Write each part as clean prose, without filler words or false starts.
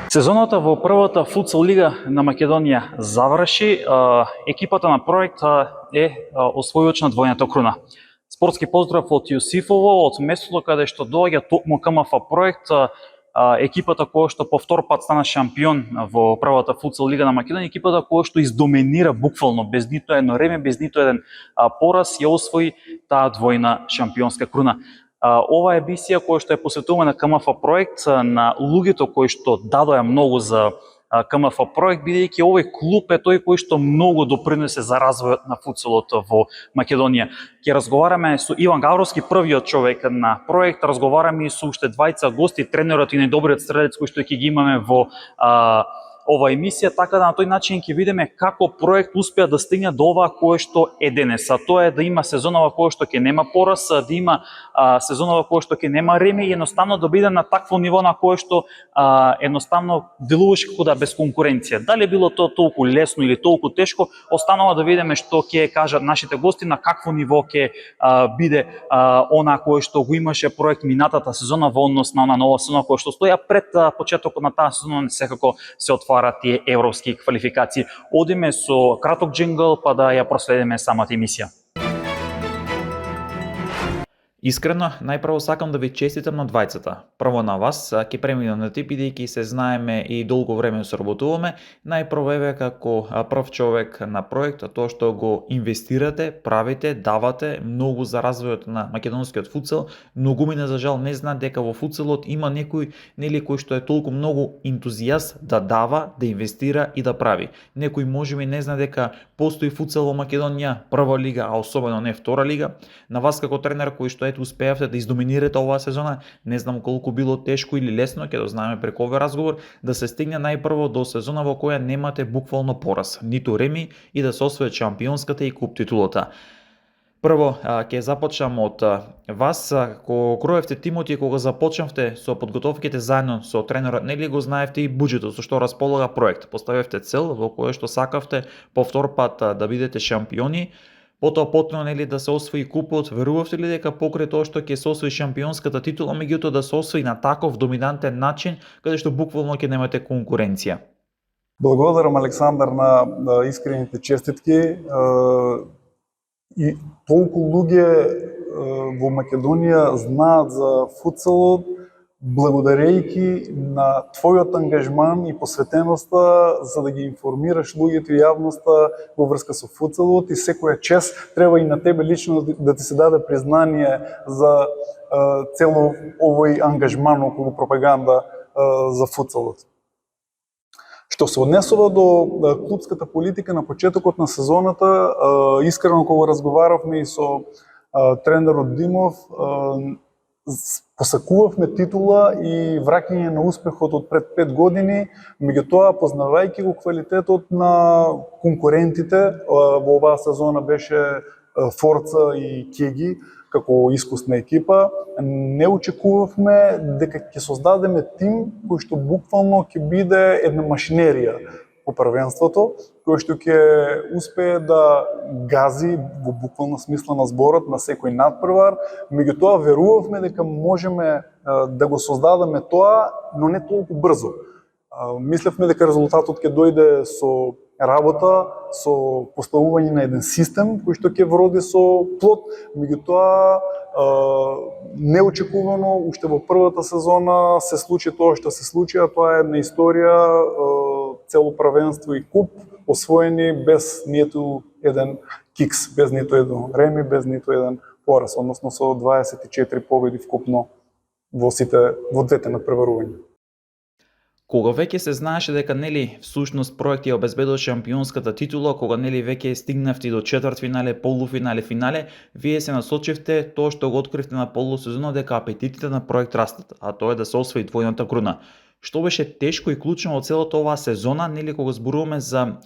Сезоната во првата футсал лига на Македонија заврши. Екипата на проект е освојувач на двојната круна. Спортски поздрав од Јосифово, од местото каде што доаѓа токму КМФ проект, екипата која што по втор пат стана шампион во првата футсал лига на Македонија, екипата која што издоминира буквално без ниту едно време, без ниту еден пораз, ја освои таа двојна шампионска круна. Ова е емисија која што е посветувана на КМФ проект, на луѓето кои што дадоа многу за КМФ проект, бидејќи овој клуб е тој кој што многу допринесе за развојот на футсалот во Македонија. Ќе разговараме со Иван Гавровски, првиот човек на проект, разговараме и со уште двајца гости, тренерот и најдобриот стрелец кој што ќе ги имаме во ова емисија, така да на тој начин ќе видиме како проект успеа да стигне до ова кое што е денес. Тоа е да има сезона во која што ќе нема пораз, да има сезона во која што ќе нема реми и едноставно да биде на такво ниво на кое што едноставно делуваше како да без конкуренција. Дали било тоа толку лесно или толку тешко, останува да видиме што ќе кажат нашите гости, на какво ниво ќе биде она кое што го имаше проект минатата сезона во однос на она нова сезона која што стоја пред почетокот на таа сезона, секако се отвара тие европски квалификации. Одиме со краток джингл, па да ја проследиме самата емисија. Искрено, најпрво сакам да ви честитам на двајцата. Прво на вас, ќе преминам на ти, бидејќи се знаеме и долго време соработуваме. Најпрво еве како прв човек на проектот, тоа што го инвестирате, правите, давате многу за развојот на македонскиот футсал. Многумина за жал не знаат дека во футсалот има некој кој што е толку многу ентузијаст да дава, да инвестира и да прави. Некој можеби не знае дека постои футсал во Македонија, прва лига, а особено не втора лига. На вас како тренер кој што успеавте да издоминирате оваа сезона, не знам колку било тешко или лесно, ќе дознаеме преку овој разговор, да се стигне најпрво до сезона во која немате буквално пораз, ниту реми и да се освои шампионската и куп титулата. Прво, ќе започнам од вас, кога кроевте тимот и кога започнавте со подготовките заедно со тренерот, нели го знаевте и буџетот со што располага проект, поставивте цел во која што сакавте по втор пат да бидете шампиони. Потоа потно нели да се освои купот, верувавте ли дека покрај тоа што ќе се освои шампионската титула, меѓутоа да се освои на таков доминантен начин, каде што буквално ќе немате конкуренција? Благодарам, Александар, на искрените честитки. И толку луѓе во Македонија знаат за футсалот, благодарејќи на твојот ангажман и посветеноста за да ги информираш луѓето и јавноста во врска со футсалот, и секоја чест треба и на тебе лично да ти се даде признание за цело овој ангажман околу пропаганда за футсалот. Што се однесува до клубската политика на почетокот на сезоната, искрено кога разговаравме и со тренерот Димов, посакувавме титула и враќање на успехот од пред 5 години, меѓутоа познавајќи го квалитетот на конкурентите, во оваа сезона беше Форца и Кеги како искусна екипа, не очекувавме дека ќе создадеме тим кој што буквално ќе биде една машинерија по првенството, кој што ќе успее да гази во буквална смисла на зборот на секој надпревар. Меѓутоа верувавме дека можеме да го создадеме тоа, но не толку брзо. Мислевме дека резултатот ќе дојде со работа, со поставување на еден систем кој што ќе вроди со плод. Меѓутоа неочекувано уште во првата сезона се случи тоа што се случи, а тоа е една историја, цело првенство и куп освоени без ниту еден кикс, без ниту еден реми, без ниту еден пораз, односно со 24 победи вкупно во двете надпреварувања. Кога веќе се знаеше дека нели всушност проект ја обезбедува шампионската титула, кога нели веќе стигнавте до четвртфинале, полуфинале, финале, вие се насочивте тоа што го откривте на полусезона дека апетитите на проект растат, а тоа е да се освои двојната круна. Што беше тешко и клучно во целата оваа сезона, нели кога зборуваме за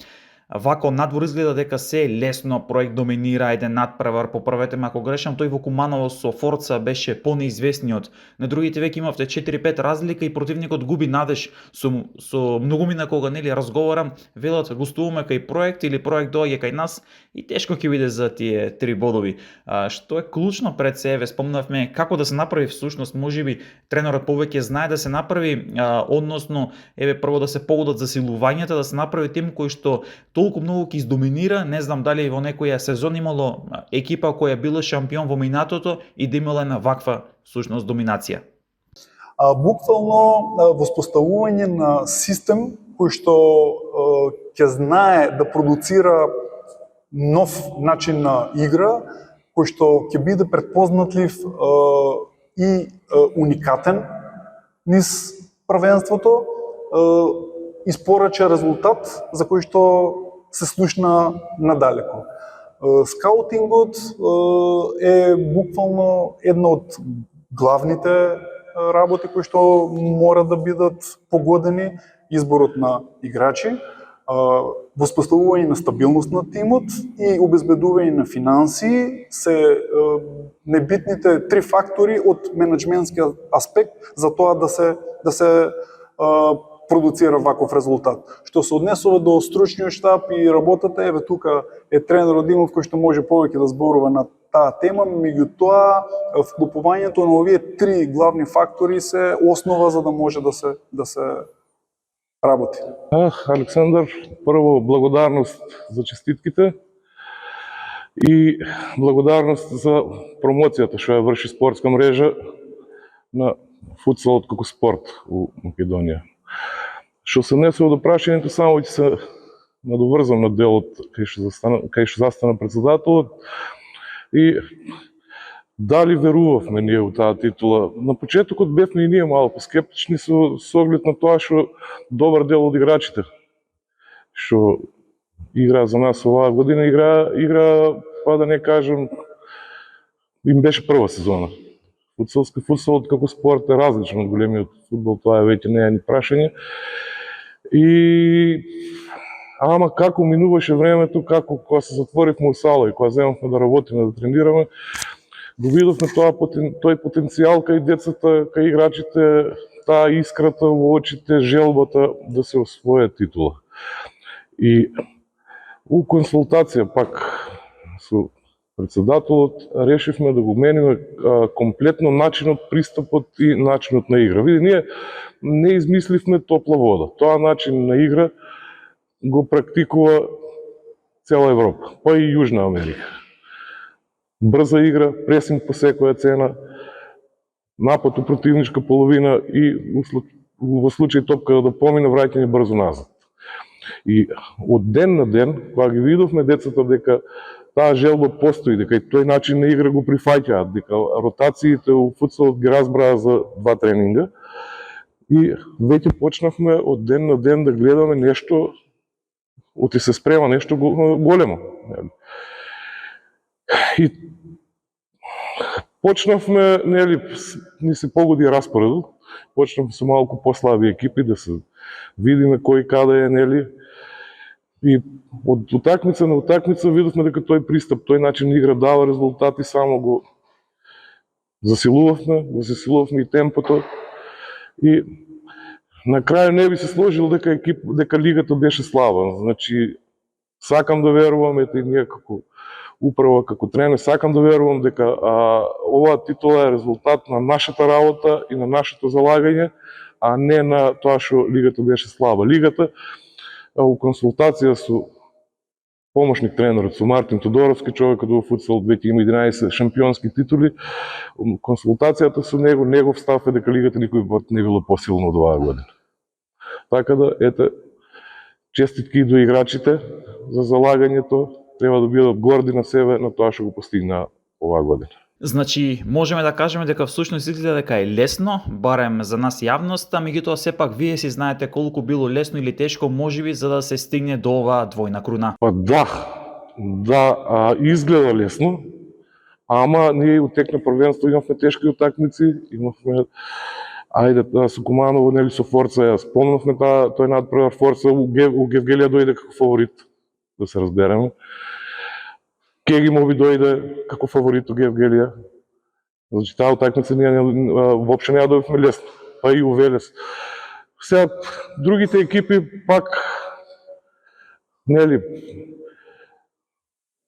вако надвор изгледа дека се е лесно, проект доминира, еден надпревар, поправете ме ако грешам, тој во Куманово со Форца беше понеизвестниот. На другите веќе имавте 4-5 разлика и противникот губи надеж. Со многумина кога нели разговарам, велат гостуваме кај проект или проект доаѓа кај нас и тешко ќе биде за тие 3 бодови. Што е клучно пред себе, спомнавме како да се направи всушност, можеби тренерот повеќе знае да се направи, односно еве прво да се погодат засилувањата, да се направи тим кој што толку многу ќе издоминира, не знам дали во некоја сезон имало екипа која била шампион во минатото и да имала една ваква всушност доминација. Буквално воспоставување на систем кој што ќе знае да продуцира нов начин на игра, кој што ќе биде предпознатлив и уникатен низ првенството, испорача резултат за кој што се слушна надалеко. Скаутингот е буквално една од главните работи кои што мора да бидат погодени, изборот на играчи, воспоставување на стабилност на тимот и обезбедување на финансии се небитните 3 фактори од менеджментскиот аспект за тоа да се продуцира ваков резултат. Што се однесува до стручниот штаб и работата, еве тука е тренерот Димов кој што може повеќе да зборува на таа тема, меѓутоа вклопувањето на овие 3 главни фактори се основа за да може да се работи. Александар, прво благодарност за честитките и благодарност за промоцијата што ја врши спортска мрежа на футсалот како спорт у Македонија. Што се однесува до прашањето, само ќе се надоврзам на делот кај што застана председателот и дали верувавме ние у таа титула. На почетокот бевме и ние малку скептични со оглед на тоа што добар дел од играчите што игра за нас оваа година, игра, па да не кажам, им беше прва сезона. Футсалот како спорт е различен од големиот фудбал, тоа е веќе не е ни прашање. Ама како минуваше времето, како кога се затворивме у сала и кога земавме да работиме, да тренираме, го видовме тој потенцијал кај децата, кај играчите, таа искрата во очите, желбата да се освои титула. И у консултација пак со председателот решивме да го мениме комплетно начинот, пристапот и начинот на игра. Види, ние не измисливме топла вода. Тоа начин на игра го практикува цела Европа, па и Јужна Америка. Брза игра, пресинг по секоја цена, напад у противничка половина и во случај топка да помине, враќање брзо назад. И од ден на ден, кога ги видовме децата дека таа желба постои, дека и тој начин на игра го прифаќаат, дека ротациите у футсалот ги разбраа за 2 тренинга и веќе почнавме од ден на ден да гледаме нешто, оти се спрема нешто големо. И почнавме, нели, ни се погоди распоредот, почнавме со малку послаби екипи да се видиме кој каде е, нели. И од утакмица на утакмица видовме дека тој пристап, тој начин на игра дава резултати, само го засилувавме и темпото. И на крај не би се сложил дека лигата беше слаба. Значи, сакам да верувам, ете и ние како управа, како тренер, сакам да верувам дека оваа титула е резултат на нашата работа и на нашето залагање, а не на тоа што лигата беше слаба. Лигата, у консултација со помошник тренерот, со Мартин Тодоровски, човекот во футсал веќе има 11 шампионски титули, консултацијата со него, негов став е дека лигата никој пат не била посилна од оваа година. Така да, ете, честитки и до играчите за залагањето, треба да бидат горди на себе на тоа што го постигна оваа година. Значи, можеме да кажеме дека всушност изгледа дека е лесно, барем за нас јавноста, меѓутоа сепак вие си знаете колку било лесно или тешко можеби за да се стигне до оваа двојна круна. Па изгледа лесно, ама ние утекна првенство, имавме тешки утакмици, имавме со Куманово, нели со Форца, ја спомнавме тој надпревар. Форца у Гевгелија дојде како фаворит. да се разбереме. Кеги моби дојде како фаворит у Гевгелија. Значи, таа утакмица ние воопшто не ја добивме лесно, па и у Велес. Сега, другите екипи пак, нели,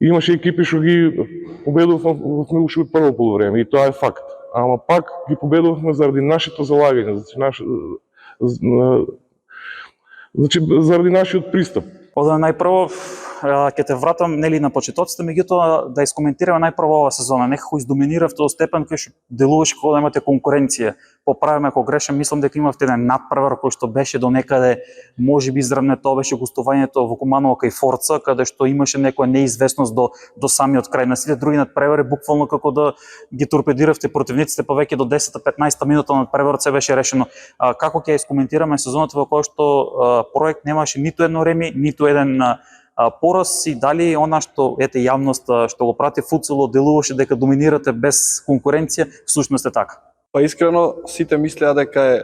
имаше екипи што ги победувавме уште во прво полувреме и тоа е факт. Ама пак ги победувавме заради нашето залагање, значи заради нашиот пристап. Ода најпрво ќе те вратам нели на почетоците, меѓутоа да искоментираме најпрво оваа сезона. Некако издоминиравте до степен кој што делуваше кога да имате конкуренција. Поправиме ако грешам, мислам дека имавте еден надпревар кој што беше до некаде, можеби изравне, тоа беше гостувањето во Куманово кај Форца, каде што имаше некоја неизвестност до самиот крај. На сите други надпревари буквално како да ги торпедиравте противниците, повеќе до 10-15 минута надпреварот се беше решено. Како ќе искоментираме сезоната во која што проект немаше ниту едно реми, ниту еден пораз, и дали она што јавност што го прати футсалот делуваше дека доминирате без конкуренција, всушност е така? Па искрено сите мислеа дека е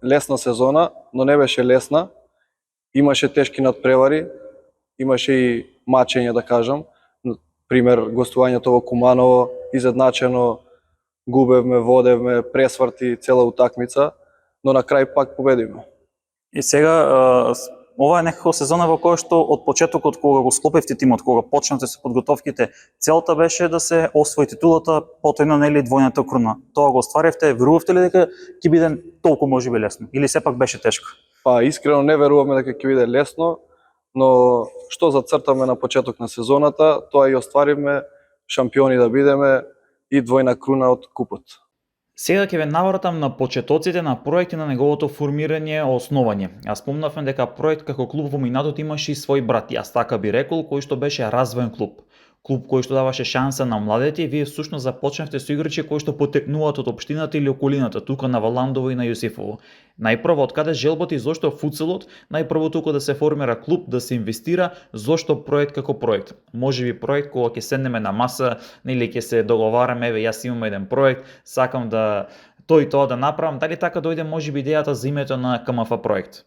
лесна сезона, но не беше лесна. Имаше тешки надпревари, имаше и мачење, да кажам. Пример, гостувањето во Куманово, изедначено, губевме, водевме, пресврти цела утакмица, но на крај пак победивме. И сега ова е некако сезона во која што од почетокот кога го склопивте тимот, кога почнате со подготовките, целта беше да се освои титулата, потоа нели двојната круна. Тоа го остваривте, верувавте ли дека ќе биде толку можеби лесно или сепак беше тешко? Па искрено не веруваме дека ќе биде лесно, но што зацртаме на почеток на сезоната, тоа и остваривме, шампиони да бидеме и двојна круна од купот. Сега ќе ве навратам на почетоците на проект и на неговото формирање, основање. Јас спомнавме дека проект како клуб во минатото имаше и свој брат, јас така би рекол, кој што беше развоен клуб. Клуб кој што даваше шанса на младите, и вие всушност започнавте со играчи кои што потекнуваат од општината или околината, тука на Валандово и на Јосифово. Најпрво, откаде желбата и зошто футсалот, најпрво тука да се формира клуб, да се инвестира, зошто проект како проект. Можеби проект кога ќе седнеме на маса, или ќе се договараме, еве јас имам еден проект, сакам да тој и тоа да направам, дали така дојде можеби идејата за името на КМФ проект?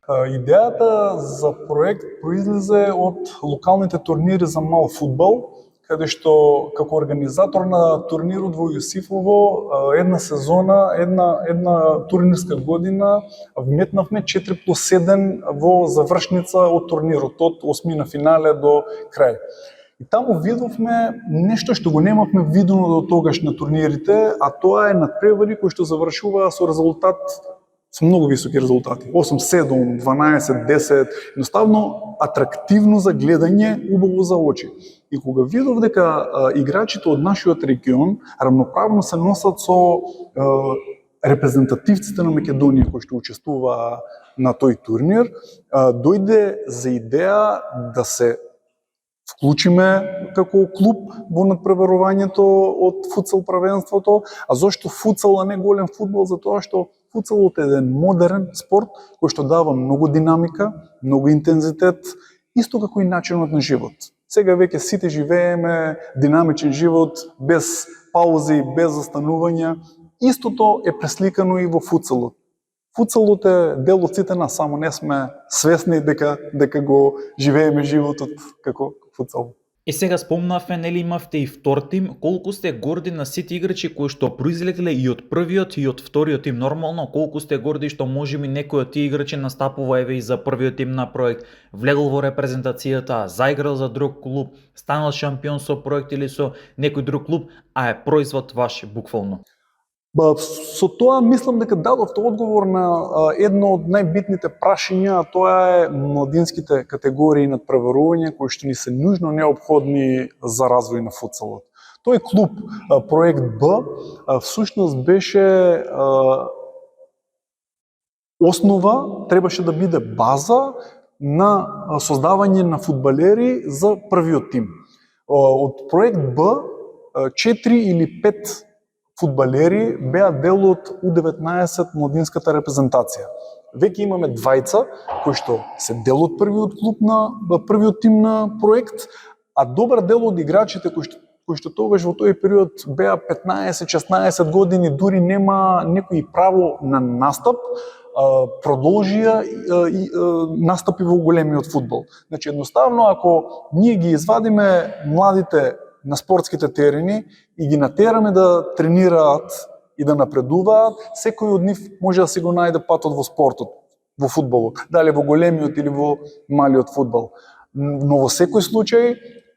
Идејата за проект произлезе од локалните турнири за мал фудбал, каде што како организатор на турнирот во Јосифово една сезона, една турнирска година вметнавме 4+1 во завршница од турнирот, од осмина финале до крај. И таму видовме нешто што го немавме видено до тогаш на турнирите, а тоа е надпревари кои што завршуваа со резултат, со многу високи резултати. 8-7, 12-10, едноставно атрактивно за гледање, убаво за очи. И кога видов дека играчите од нашиот регион рамноправно се носат со репрезентативците на Македонија кои што учествуваа на тој турнир, дојде за идеја да се вклучиме како клуб во надпреварувањето од футсал правенството. А зошто футсал, а не голем фудбал? Затоа што футсалот е еден модерен спорт кој што дава многу динамика, многу интензитет, исто како и начинот на живот. Сега веќе сите живееме динамичен живот, без паузи, без застанувања. Истото е пресликано и во футсалот. Футсалот е дел од сите нас, само не сме свесни дека го живееме животот како футсал. И сега спомнавме, нели имавте и втор тим, колку сте горди на сите играчи кои што произлегле и од првиот и од вториот тим, нормално, колку сте горди што можеби некој од тие играчи настапува еве и за првиот тим на проект, влегол во репрезентацијата, заиграл за друг клуб, станал шампион со проект или со некој друг клуб, а е производ ваш буквално. Со тоа мислам дека дадовте одговор на едно од најбитните прашања, а тоа е младинските категории надпреварување кои што ни се нужно неопходни за развој на футсалот. Тој клуб, проект Б, всушност беше основа, требаше да биде база на создавање на фудбалери за првиот тим. Од проект Б 4 или 5 фудбалери беа дел од U19 младинската репрезентација. Веќе имаме двајца кои што се дел од првиот клуб на првиот тим на проект, а добар дел од играчите кои што кои што тогаш во тој период беа 15-16 години, дури нема некој право на настап, продолжија и настапи во големиот фудбал. Значи едноставно ако ние ги извадиме младите на спортските терени и ги натераме да тренираат и да напредуваат, секој од нив може да си го најде патот во спортот, во фудбалот, дали во големиот или во малиот фудбал. Но во секој случај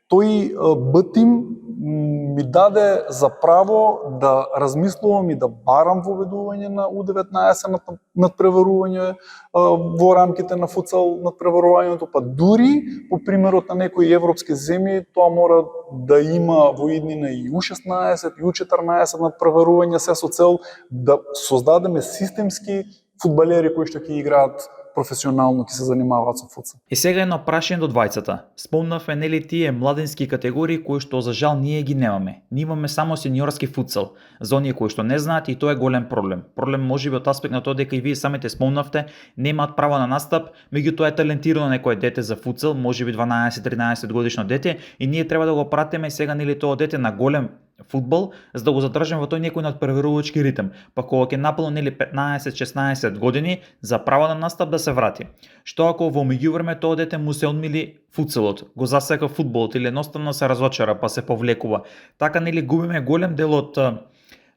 тој БТИМ ми даде за право да размислувам и да барам воведување на U19 надпреварување во рамките на футсал надпреварувањето, па дури по примерот на некои европски земји тоа мора да има во иднина и U16 и U14 надпреварување, се со цел да создадеме системски фудбалери кои што ќе играат професионално, ќе се занимаваат со футсал. И сега едно прашање до двајцата. Спомнавме нели тие младински категории кои што за жал ние ги немаме. Ние имаме само сениорски футсал. За оние кои што не знаат, и тоа е голем проблем. Проблем можеби од аспект на тоа дека и вие самите спомнавте, немаат право на настап, меѓутоа е талентирано некое дете за футсал, можеби 12-13 годишно дете, и ние треба да го пратиме и сега нели тоа дете на голем фудбал, за да го задржиме во тој некој надпреварувачки ритм. Па кога ќе наполни нели 15-16 години, за право на настап да се врати. Што ако во меѓувреме тоа дете му се одмили футсалот, го засека фудбалот или едноставно се разочара па се повлекува. Така нели губиме голем дел од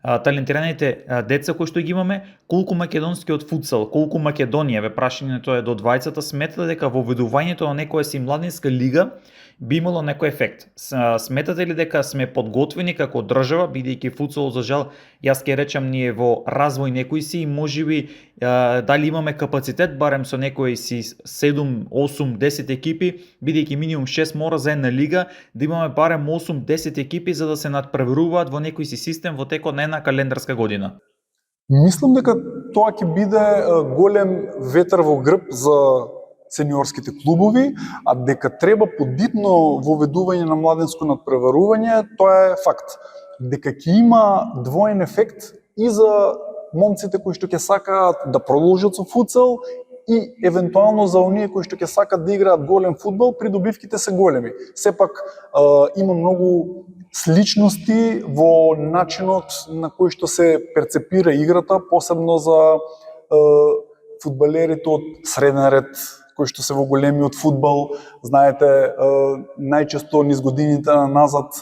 талентираните деца кои што ги имаме. Колку македонскиот футсал, колку Македонија, ве прашањето е до двајцата, сметате дека воведувањето на некоја си младинска лига би имало некој ефект? Сметате ли дека сме подготвени како држава, бидејќи футсал за жал, јас ќе речам, ние во развој некој си и можеби дали имаме капацитет барем со некои си 7, 8, 10 екипи, бидејќи минимум 6 мора за една лига, да имаме барем 8, 10 екипи за да се надпреваруваат во некој си систем во текот на една календарска година. Мислам дека тоа ќе биде голем ветер во грб за сениорските клубови, а дека треба подитно воведување на младенско надпреварување, тоа е факт. Дека ќе има двоен ефект и за момците кои што ќе сакаат да продолжат со футсал и евентуално за оние кои што ќе сакаат да играат голем фудбал, придобивките се големи. Сепак има многу сличности во начинот на кој што се перцепира играта, посебно за фудбалерите од среден ред, кои што се во големиот фудбал. Знаете, најчесто низ годините назад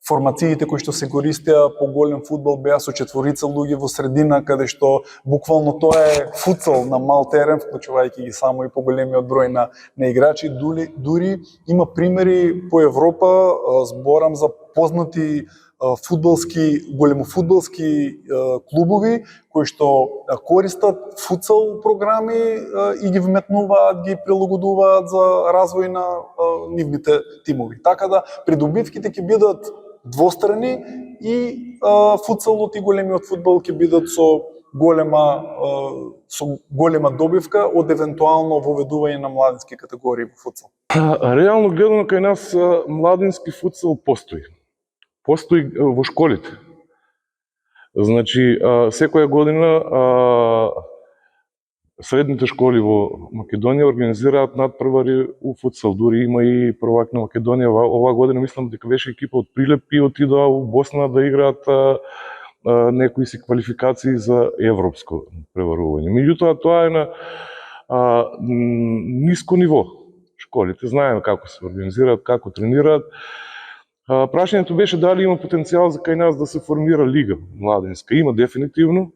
формациите кои што се користеа по голем фудбал беа со четворица луѓе во средина, каде што буквално тоа е футсал на мал терен, вклучувајќи ги само и поголемиот број на играчи. Дури има примери по Европа, зборам за познати големофудбалски клубови кои што користат футсал програми и ги вметнуваат, ги прилагодуваат за развој на нивните тимови. Така да придобивките ќе бидат двострани и футсалот и големиот фудбал ќе бидат со голема добивка од евентуално воведување на младински категории во футсал. Реално гледано кај нас младински футсал постои. Постои во школите. Значи, секоја година средните школи во Македонија организираат надпревари у футсал. Дури има и првак на Македонија. Оваа година мислам дека беше екипа од Прилеп и отидоа у Босна да играат некои си квалификации за европско преварување. Меѓутоа, тоа е на ниско ниво. Школите знаеме како се организираат, како тренираат. Прашањето беше дали има потенцијал за кај нас да се формира лига младинска. Има дефинитивно.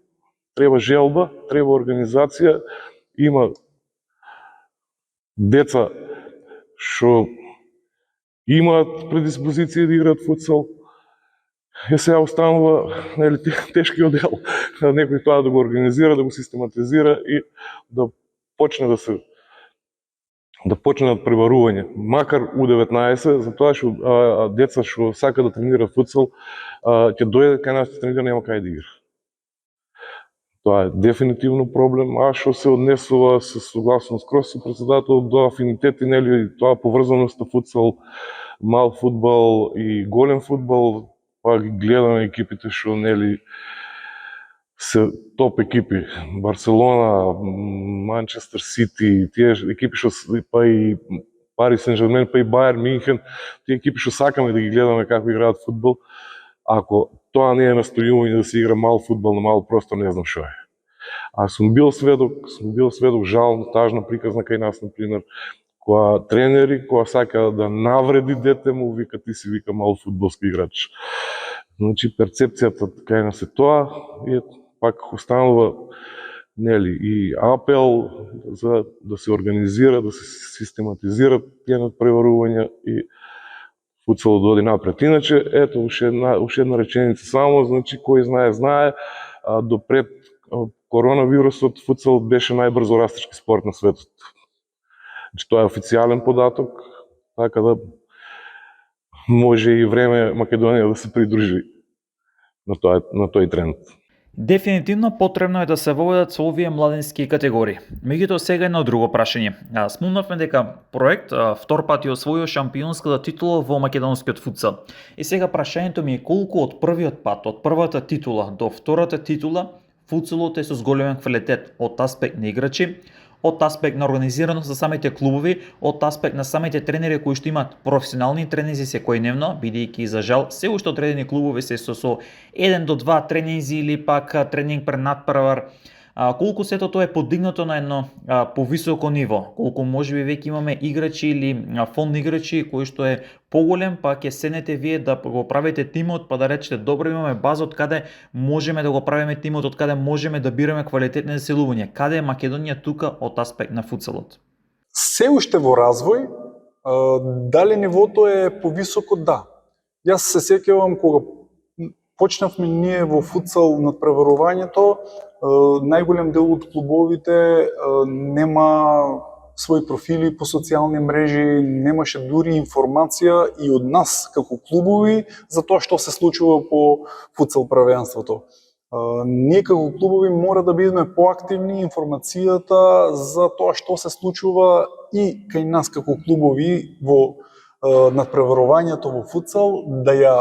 Треба желба, треба организација. Има деца што имаат предиспозиција да играат футсал. Сега останува тешкиот дел на некој тоа да го организира, да го систематизира и да почне надпреварување. Макар U19, затоа што деца што сака да тренира футсал, ќе дојде кај нас, ќе тренира, нема кај да игра. Тоа е дефинитивно проблем, а што се однесува со согласно скроз со председателот до афинитети, нели, тоа поврзаност на футсал, мал фудбал и голем фудбал, па ги гледаме екипите што нели се топ екипи, Барселона, Манчестер Сити, тие екипи што па и Пари Сен-Жермен, па и Бајер Минхен, тие екипи што сакаме да ги гледаме како играат фудбал, ако тоа не е настојување да се игра мал фудбал на мал простор, не знам што е. А сум бил сведок жално, тажна приказна кај нас, например, која тренери, која сака да навреди дете му, вика ти си вика мал фудбалски играч. Значи перцепцијата кај нас е тоа и пак останува нели и апел за да се организира, да се систематизира тие надпреварувања и футсалот да оди напред. Иначе, ето, уште една реченица само, значи, кој знае, до пред коронавирусот футсалот беше најбрзо растечки спорт на светот. Значи, тоа е официјален податок, така да може и време Македонија да се придружи на тој тренд. Дефинитивно потребно е да се воведат со овие младински категории. Меѓутоа сега едно друго прашање. Спомнавме дека проект втор пат ја освоил шампионската титула во македонскиот футсал. И сега прашањето ми е колку од првиот пат, од првата титула до втората титула, футсалот е со зголемен квалитет од аспект на играчи, од аспект на организираност за самите клубови, од аспект на самите тренери кои што имаат професионални тренинзи секојдневно, бидејќи за жал се уште одредени клубови се со 1 до 2 тренинзи или пак тренинг пред надпревар. Колку сето тоа е подигнато на едно повисоко ниво, колку можеби веќе имаме играчи или фонд играчи кои што е поголем, па ќе седнете вие да го правите тимот, па да речете добро имаме база од каде можеме да го правиме тимот, од каде можеме да бираме квалитетни заселувања. Каде е Македонија тука од аспект на футсалот? Се уште во развој, дали нивото е повисоко, да. Јас се сеќавам кога почнавме ние во футсал надпреварувањето, најголем дел од клубовите нема своји профили по социјални мрежи, немаше дури информација и од нас како клубови за тоа што се случува по футсал правенството. Ние како клубови мора да бидеме поактивни, информацијата за тоа што се случува и кај нас како клубови во надпреварувањето во футсал, да ја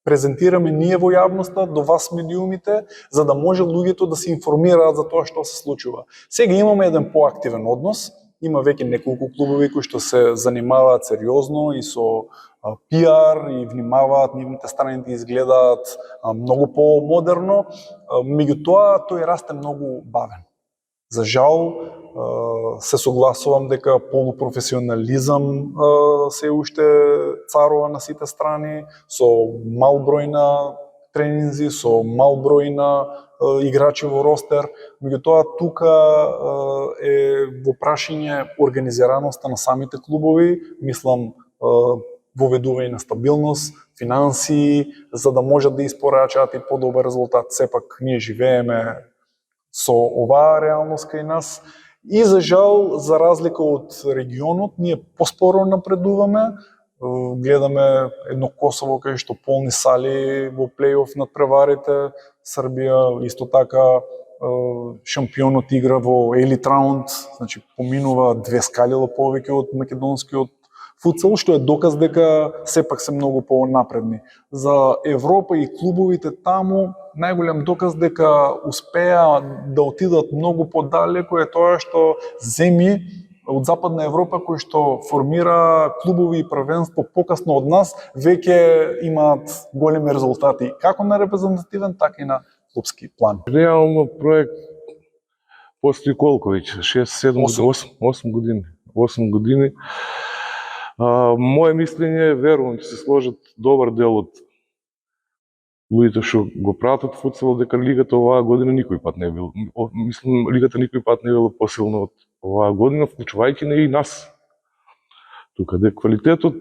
презентираме ние во јавноста, до вас медиумите, за да може луѓето да се информираат за тоа што се случува. Сега имаме еден поактивен однос, има веќе неколку клубови кои што се занимаваат сериозно и со пиар и внимаваат нивните страни да изгледаат многу по-модерно, меѓутоа тој расте многу бавен. За жал, се согласувам дека полупрофесионализам се уште царува на сите страни, со мал број на тренинзи, со мал број на играчи во ростер, меѓутоа тука е во прашање организираноста на самите клубови, мислам воведување на стабилност, финансии, за да можат да испорачаат и подобар резултат. Сепак ние живееме со оваа реалност кај нас и за жал, за разлика од регионот, ние поспоро напредуваме. Гледаме едно Косово кај што полни сали во плейоф надпреварите, Србија исто така шампионот игра во елит раунд, значи поминува 2 скалила повеќе од македонскиот футсал, што е доказ дека сепак се многу понапредни. За Европа и клубовите таму, најголем доказ дека успеа да отидат многу подалеку е тоа што земји од Западна Европа кои што формира клубови и првенство покасно од нас, веќе имаат големи резултати како на репрезентативен, така и на клубски план. Реално проект постои колку веќе? 6, 7, 8 години. 8 години. Моje мислење е, верувам, ќе се сложат добар дел од луѓето што го пратат футсалот, дека лигата оваа година никој пат не бил. Мислам, лигата никој пат не била посилна од оваа година, вклучувајќи и нас. Тука дека квалитетот,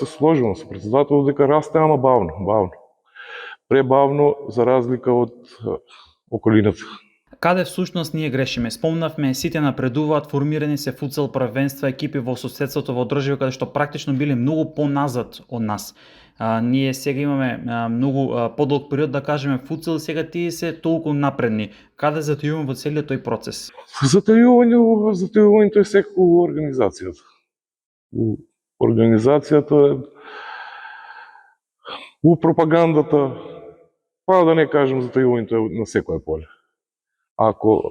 се сложено со председателот дека расте, ама бавно. Пребавно за разлика од околината. Каде всушност ние грешиме? Спомнавме, сите напредуваат, формирани се футсал првенства, екипи во соседството, во држави каде што практично биле многу поназад од нас. Ние сега имаме многу подолг период да кажеме футсал, сега тие се толку напредни. Каде затојуваме во целиот тој процес? Затојувањето е секако во организацијата. Организацијата, у пропагандата, па да не кажем затојувањето е на секое поле. Ако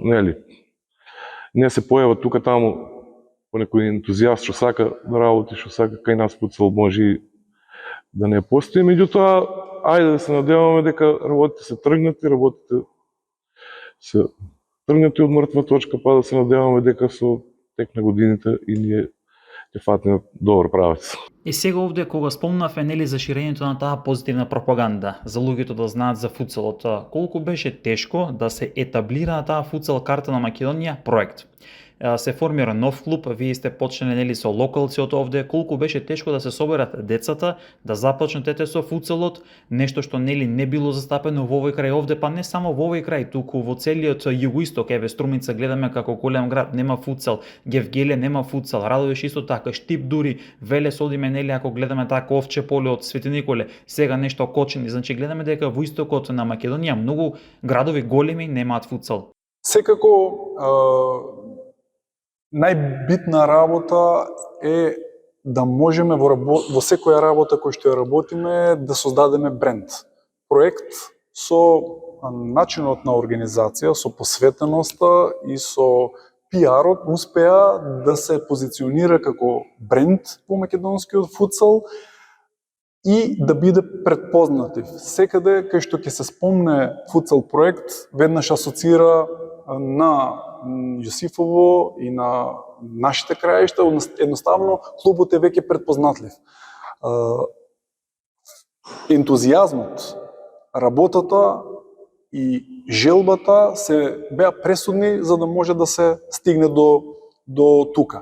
не се појават тука таму понекој ентузијаст што сака да работи, што сака кај нас футсал може и да не постои, меѓутоа ајде да се надеваме дека работите се тргнати, работите се тргнати од мртва точка, па да се надеваме дека со тек на годините и ние ќе фатиме добар правец. И сега овде кога спомнавме нели за ширењето на таа позитивна пропаганда, за луѓето да знаат за футсалот, колку беше тешко да се етаблира таа футсал карта на Македонија проект. Се формира нов клуб, вие сте почнали нели со локалци од овде, колку беше тешко да се соберат децата, да започнат ете со футсалот, нешто што нели не било застапено во овој крај овде, па не само во овој крај, туку во целиот југоисток, еве Струмица гледаме како голем град, нема футсал, Гевгеле нема футсал, Радовиш исто така, Штип дури, Велес одиме нели ако гледаме така Овче поле од Свети Николе, сега нешто Кочани, значи гледаме дека во истокот на Македонија многу градови големи немаат футсал. Секако најбитна работа е да можеме во секоја работа која што ја работиме да создадеме бренд. Проект со начинот на организација, со посветеноста и со пиарот успеа да се позиционира како бренд по македонскиот футсал и да биде предпознатив. Секаде кај што ќе се спомне футсал проект, веднаш асоцира на Јосифово и на нашите краишта, едноставно клубот е веќе предпознатлив. Ентузијазмот, работата и желбата се беа пресудни за да може да се стигне до тука.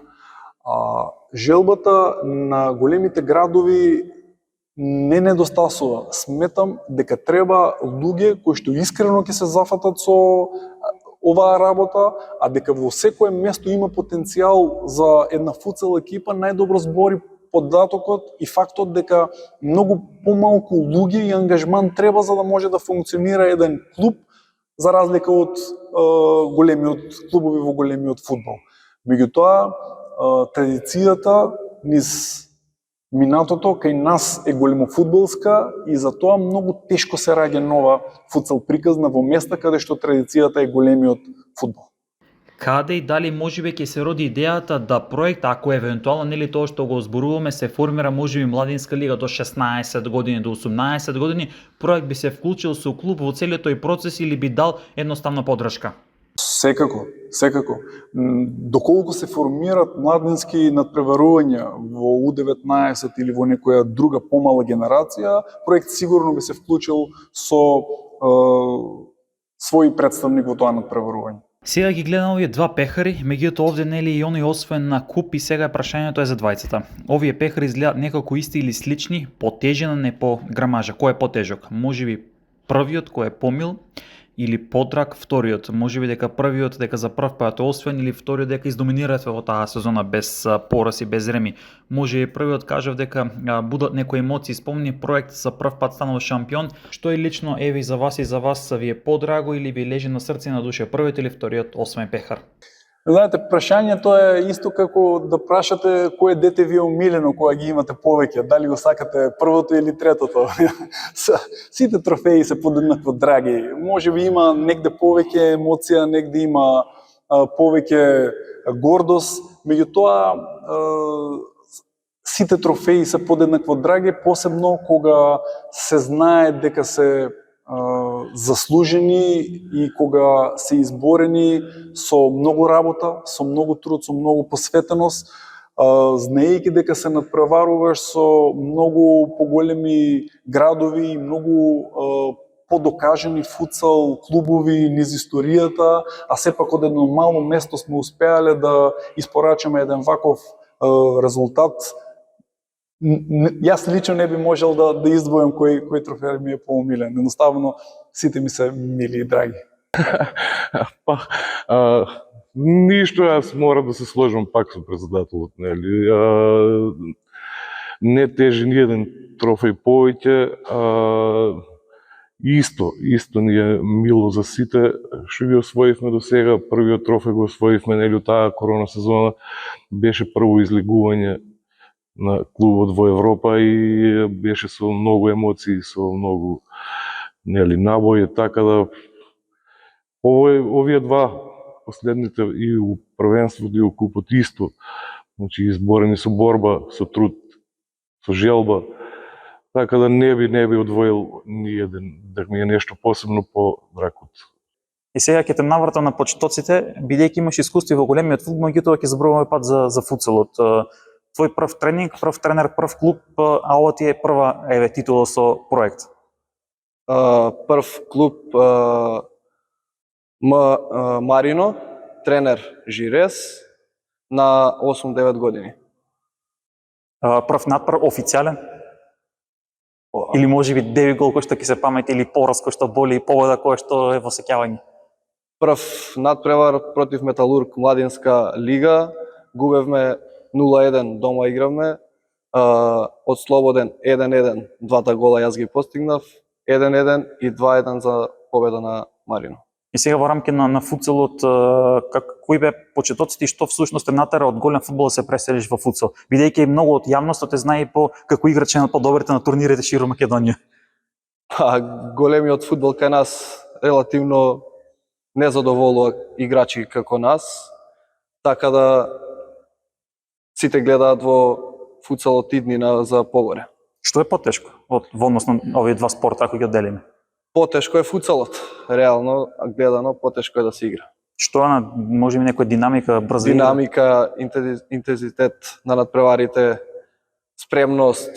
Желбата на големите градови не недостасува. Сметам дека треба луѓе кои што искрено ќе се зафатат со оваа работа, а дека во секое место има потенцијал за една футсал екипа, најдобро збори податокот и фактот дека многу помалку луѓе и ангажман треба за да може да функционира еден клуб, за разлика од големиот клубови во големиот фудбал. Меѓутоа, традицијата низ минатото кај нас е големо фудбалска и затоа многу тешко се раѓа нова футсал приказна во места каде што традицијата е големиот фудбал. Каде и дали можеби ќе се роди идејата да проект, ако евентуално нели тоа што го зборуваме се формира можеби младинска лига до 16 години, до 18 години, проект би се вклучил со клуб во целиот тој процес или би дал едноставно поддршка? Секако. Доколку се формираат младински надпреварувања во U19 или во некоја друга помала генерација, проект сигурно би се вклучил со свој представник во тоа надпреварување. Сега ги гледам овие два пехари, меѓутоа овде нели и они освен на куп и сега прашањето е за двајцата. Овие пехари изгледаат некако исти или слични, потежена не по грамажа. Кој е потежок? Можеби првиот кој е помил или подрак вториот, можеби дека првиот дека за прв пат освен или вториот дека издоминирате во таа сезона без пораз и без реми. Можеби првиот кажав дека будат некои емоции, спомни проект за прв пат станал шампион, што е лично еве за вас и за вас ви е подраго или ви лежи на срце и на душа, првиот или вториот освен пехар? Знаете, прашањето е исто како да прашате кое дете ви е омилено кога ги имате повеќе, дали го сакате првото или третото. Сите трофеи се подеднакво драги. Можеби има негде повеќе емоција, негде има повеќе гордост, меѓутоа сите трофеи се подеднакво драги, посебно кога се знае дека се заслужени и кога се изборени со многу работа, со многу труд, со многу посветеност, знаејќи дека се надпреваруваш со многу поголеми градови и многу подокажени футсал клубови низ историјата, а сепак од едно мало место сме успеале да испорачаме еден ваков резултат. Јас лично не би можел да издвојам кој трофеј ми е поумилен. Едноставно, сите ми се мили и драги. Ништо, јас мора да се сложам пак со председателот, нели. Не тежи ни еден трофеј повеќе. Исто ни е мило за сите што ги освоивме до сега. Првиот трофеј го освоивме нели таа корона сезона, беше прво излегување на клубот во Европа и беше со многу емоции, со многу нели набои, така да овие два последните и у првенството и у купот исто Значи изборени со борба, со труд, со желба. Така да не би одвоил ниеден, да ми е нешто посебно подраг од. И сега ќе те навратам на почетоците, бидејќи имаш искуство и во големиот фудбал, меѓутоа ќе забраваме пат за футсалот. Твој прв тренинг, прв тренер, прв клуб, а ова ти е прва титула со проект. Прв клуб Марино, тренер Жирес на 8-9 години. Прв надпрв официјален? Или можеби деби гол кој што ќе се памети, или пораз кој што боли, и победа кој што е во сеќавање? Прв надпревар против Металург младинска лига, губевме 0-1, дома игравме, од слободен 1-1, двата гола јас ги постигнав, 1-1 и 2-1 за победа на Марино. И сега во рамки на футсалот, кои бе почетоците и што всушност те натера од голем фудбал да се преселиш во футсал? Бидејќи многу од јавноста те знае по како играч на подобрите на турнирите широ Македонија. Големиот фудбал кај нас релативно не задоволува играчи како нас, така да сите гледаат во футсалот идни за погоре. Што е потешко во однос на овие два спорта ако ги одделиме? Потешко е футсалот, реално гледано потешко е да се игра. Што е можеби некоја динамика, брзина? Динамика, интензитет на надпреварите, спремност,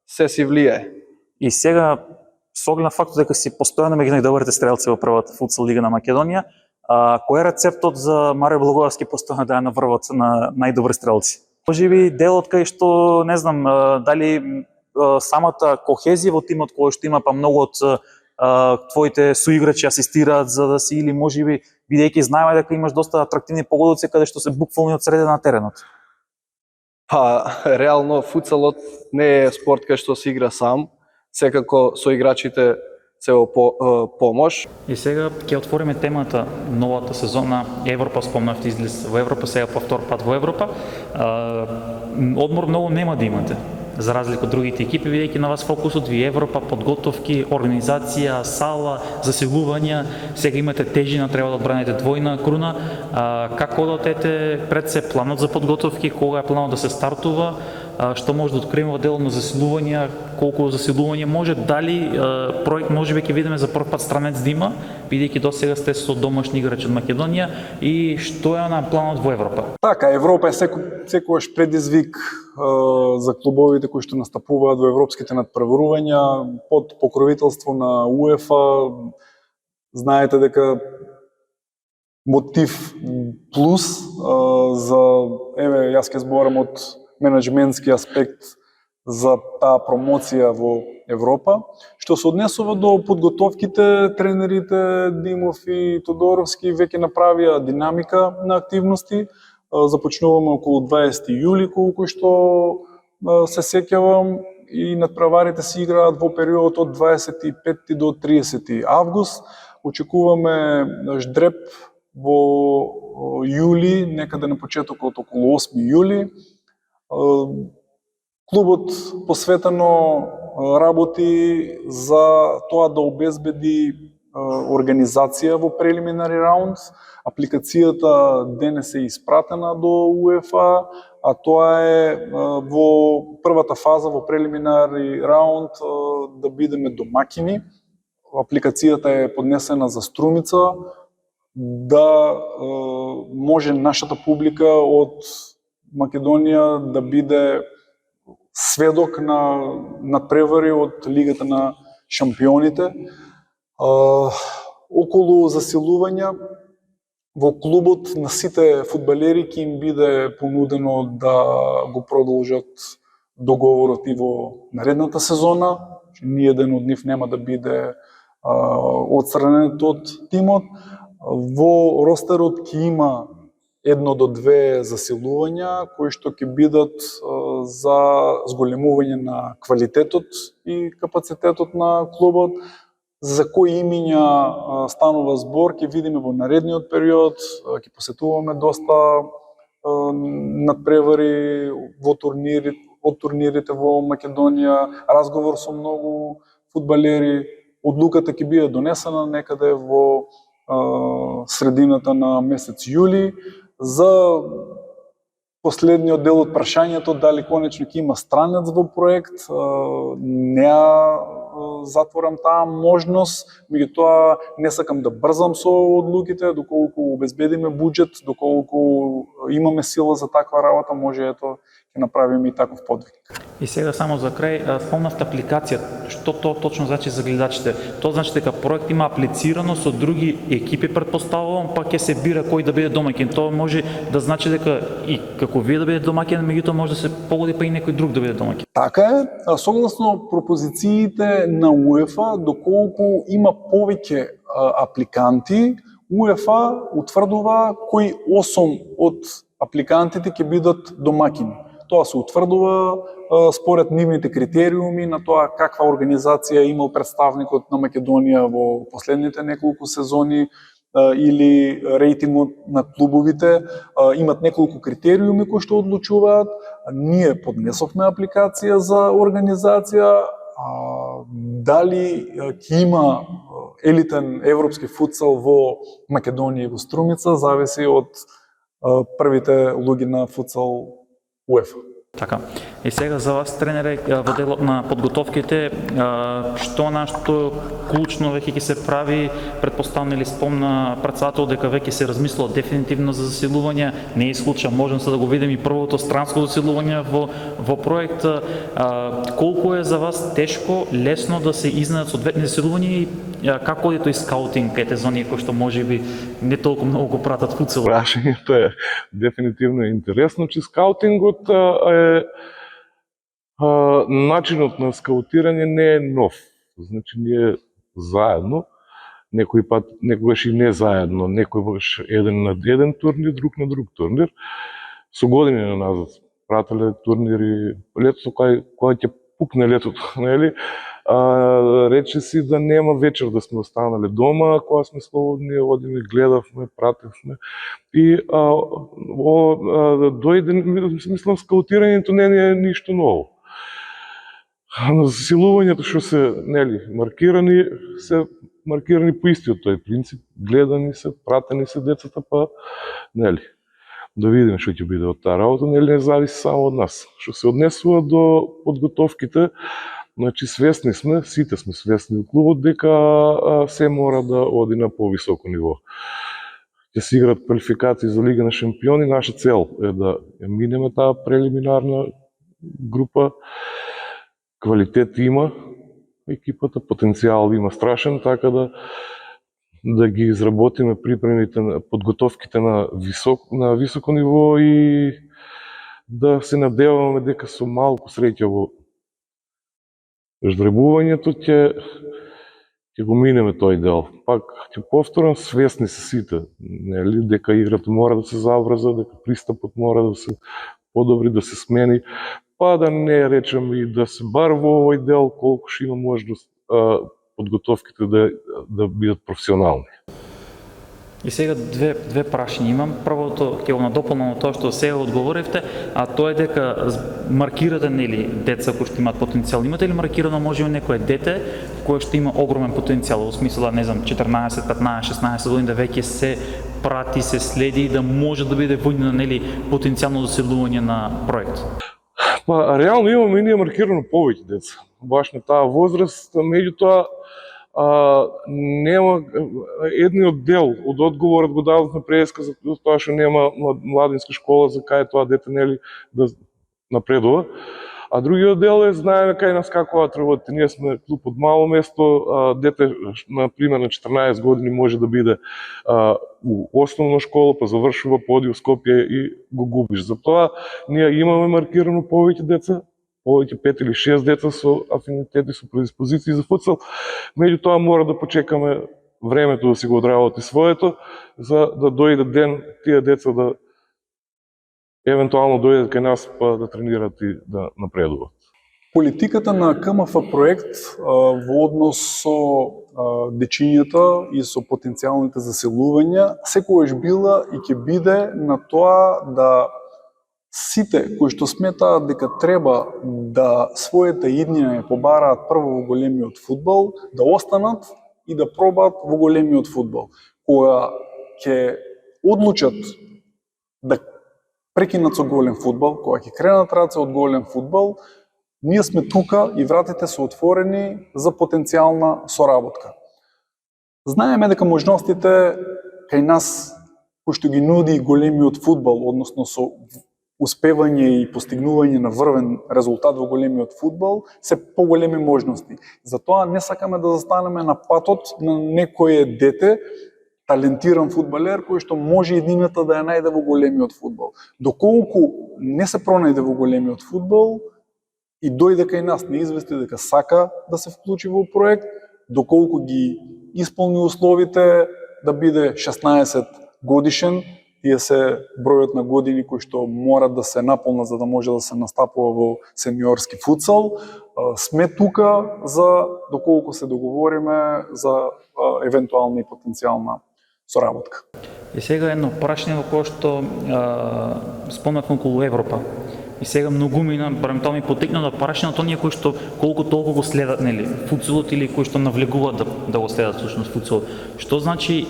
се си влијае. И сега со оглед на фактот дека си постојано меѓу најдобрите стрелци во првата футсал лига на Македонија, кој е рецептот за Марио Благоевски постојано да ја на врвот на најдобри стрелци? Можеби делот кај што, не знам, дали самата кохезија во тимот кој што има па многу од твоите соиграчи асистираат за да си, или можеби бидејќи знаеме дека имаш доста атрактивни погодоци каде што се буквално од средина на теренот? Реално футсалот не е спорт кај што се игра сам, секако со играчите се во помош. И сега ќе отвориме темата новата сезона Европа, спомнавте излез во Европа, сега по втор пат во Европа. Одмор многу нема да имате, за разлика од другите екипи, бидејќи на вас фокусот ви Европа, подготовки, организација, сала, заселувања, сега имате тежина, треба да одбраните двојна круна. Како одатете пред се планот за подготовки, кога е планот да се стартува, што може да откриеме во делот на заселувања, колку заселување може, дали проект можеби ќе видиме за прв пат странец да има, бидејќи досега сте со домашни играчи од Македонија, и што е на планот во Европа? Така, Европа е секогаш предизвик за клубовите кои што настапуваат во европските надпреварувања под покровителство на УЕФА. Знаете дека мотив плюс за, јас ќе зборам од менеджментски аспект за таа промоција во Европа. Што се однесува до подготовките, тренерите Димов и Тодоровски веќе направија динамика на активности. Започнуваме околу 20 јули, колку што се сеќавам, и надпреварите се играат во период од 25 до 30 август. Очекуваме ждреб во јули, некаде на почетокот околу 8 јули. Клубот посветено работи за тоа да обезбеди организација во прелиминари раунд. Апликацијата денес е испратена до УЕФА, а тоа е во првата фаза во прелиминари раунд да бидеме домакини. Апликацијата е поднесена за Струмица, да може нашата публика од Македонија да биде сведок на надпревари од Лигата на шампионите. Околу заселувања, во клубот на сите фудбалери ќе им биде понудено да го продолжат договорот и во наредната сезона. Ниеден од нив нема да биде отстранет од тимот. Во ростерот ќе има 1 до 2 заселувања кои што ќе бидат за зголемување на квалитетот и капацитетот на клубот. За кои имиња станува збор ќе видиме во наредниот период. Ќе посетуваме доста надпревари од турнирите во Македонија, разговор со многу фудбалери. Одлуката ќе биде донесена некаде во средината на месец јули за последниот дел од прашањето дали конечно ќе има странец во проект, не ја затворам таа можност, меѓутоа не сакам да брзам со одлуките, доколку обезбедиме буџет, доколку имаме сила за таква работа, може ето ќе направиме и таков подвиг. И сега само за крај, спомнавте апликација, што тоа точно значи за гледачите? Тоа значи дека проект има аплицирано со други екипи, предпоставувам, па ќе се бира кој да биде домаќин. Тоа може да значи дека и како вие да бидете домаќин, меѓутоа може да се погоди па и некој друг да биде домаќин. Така е, согласно пропозициите на УЕФА, доколку има повеќе апликанти, УЕФА утврдува кои 8 од апликантите ќе бидат домаќини. Тоа се утврдува според нивните критериуми на тоа каква организација имал представникот на Македонија во последните неколку сезони или рейтингот на клубовите. Имат неколку критериуми кои што одлучуваат. Ние поднесовме апликација за организација. Дали ќе има елитен европски футсал во Македонија и во Струмица зависи од првите луѓе на футсал УЕФА. Така. И сега за вас, тренере, во делот на подготовките, што нашто клучно веќе ќе се прави, предпоставам или спомна председател дека веќе се размислува дефинитивно за засилување, не е исклуча, можем се да го видим и првото странско засилување во проект. Колку е за вас тешко, лесно да се изнајдат соодветни засилувања и како оди тој скаутинг кај тези оние кои што можеби не толку многу го пратат футсал? Прашањето е дефинитивно интересно, че скаутингот начинот на скаутирање не е нов. Значи ние заедно, некогаш и не заедно, некогаш еден на еден турнир, друг на друг турнир, со години на назад прателе турнири, летото кога ќе пукне летото, нели? Рече си да нема вечер да сме останале дома, кога сме слободни, одиме, гледавме, пратевме. И дојде, мислам, скаутирањето не е ништо ново. На засилувањето што се, нели, се маркирани по истиот тој принцип, гледани се, пратени се децата, па, нели, да видиме што ќе биде од таа работа, нели не зависи само од нас. Што се однесува до подготовките, значи свесни сме, сите сме свесни во клубот дека се мора да оди на повисоко ниво. Ќе се играат квалификации за Лига на шампиони, наша цел е да минеме таа прелиминарна група. Квалитет има екипата, потенцијал има страшен, така да ги изработиме припремите, подготовките на високо ниво и да се надеваме дека со малку среќа во ждребувањето ќе го минеме тој дел. Пак ќе повторам, свесни се сите, нели, дека играта мора да се заврза, дека пристапот мора да се подобри, да се смени, па да не речем и да се бар во овој дел колку што има можност подготовките да бидат професионални. И сега две прашања имам. Првото ќе го надополнам на тоа што сега одговоривте, а тоа е дека маркирате нели деца кои што имаат потенцијал. Имате ли маркирано можеби некое дете кое што има огромен потенцијал, во смисла не знам 14, 15, 16 години да веќе се прати, се следи и да може да биде војна нели потенцијално заселување на проект? Па реално имаме и ние маркирано повеќе деца. Баш на таа возраст, меѓутоа нема едниот дел од одговорот го дадовме преска за тоа што нема младинска школа за кај тоа дете нели да напредува. А другиот дел е знаеме кај нас како работите. Ние сме клуб од мало место, дете на пример на 14 години може да биде у основна школа, па завршува, поди у Скопје и го губиш. Затоа ние имаме маркирано повеќе деца, повеќе 5 или 6 деца со афинитети, со предиспозиции за футсал. Меѓутоа мора да почекаме времето да си го одработи своето, за да дојде ден тие деца да евентуално дојдат кај нас па да тренираат и да напредуваат. Политиката на КМФ проект во однос со дечињата и со потенцијалните заселувања секогаш била и ќе биде на тоа да сите кои што сметаат дека треба да своите иднина ја побараат прво во големиот фудбал, да останат и да пробаат во големиот фудбал. Кога ќе одлучат да прекинат со голем фудбал, кога ќе кренат раце од голем фудбал, ние сме тука и вратите се отворени за потенцијална соработка. Знаеме дека можностите кај нас, кои што ги нуди големиот фудбал, односно со успевање и постигнување на врвен резултат во големиот фудбал, се поголеми можности. Затоа не сакаме да застанеме на патот на некое дете, талентиран фудбалер, кој што може едината да ја најде во големиот фудбал. Доколку не се пронајде во големиот фудбал и дојде кај нас, не извести дека сака да се вклучи во проект, доколку ги исполни условите да биде 16 годишен, тие се бројот на години кои што морат да се наполнат за да може да се настапува во сениорски футсал. Сме тука за доколку се договориме за евентуална и потенцијална соработка. И сега едно прашање во кое што спомнавме околу Европа. И сега многумина, барем тоа ми потекна да прашање на оние кои што колку толку го следат, нели, футсалот или кои што навлегуваат да го следат всушност футсалот. Што значи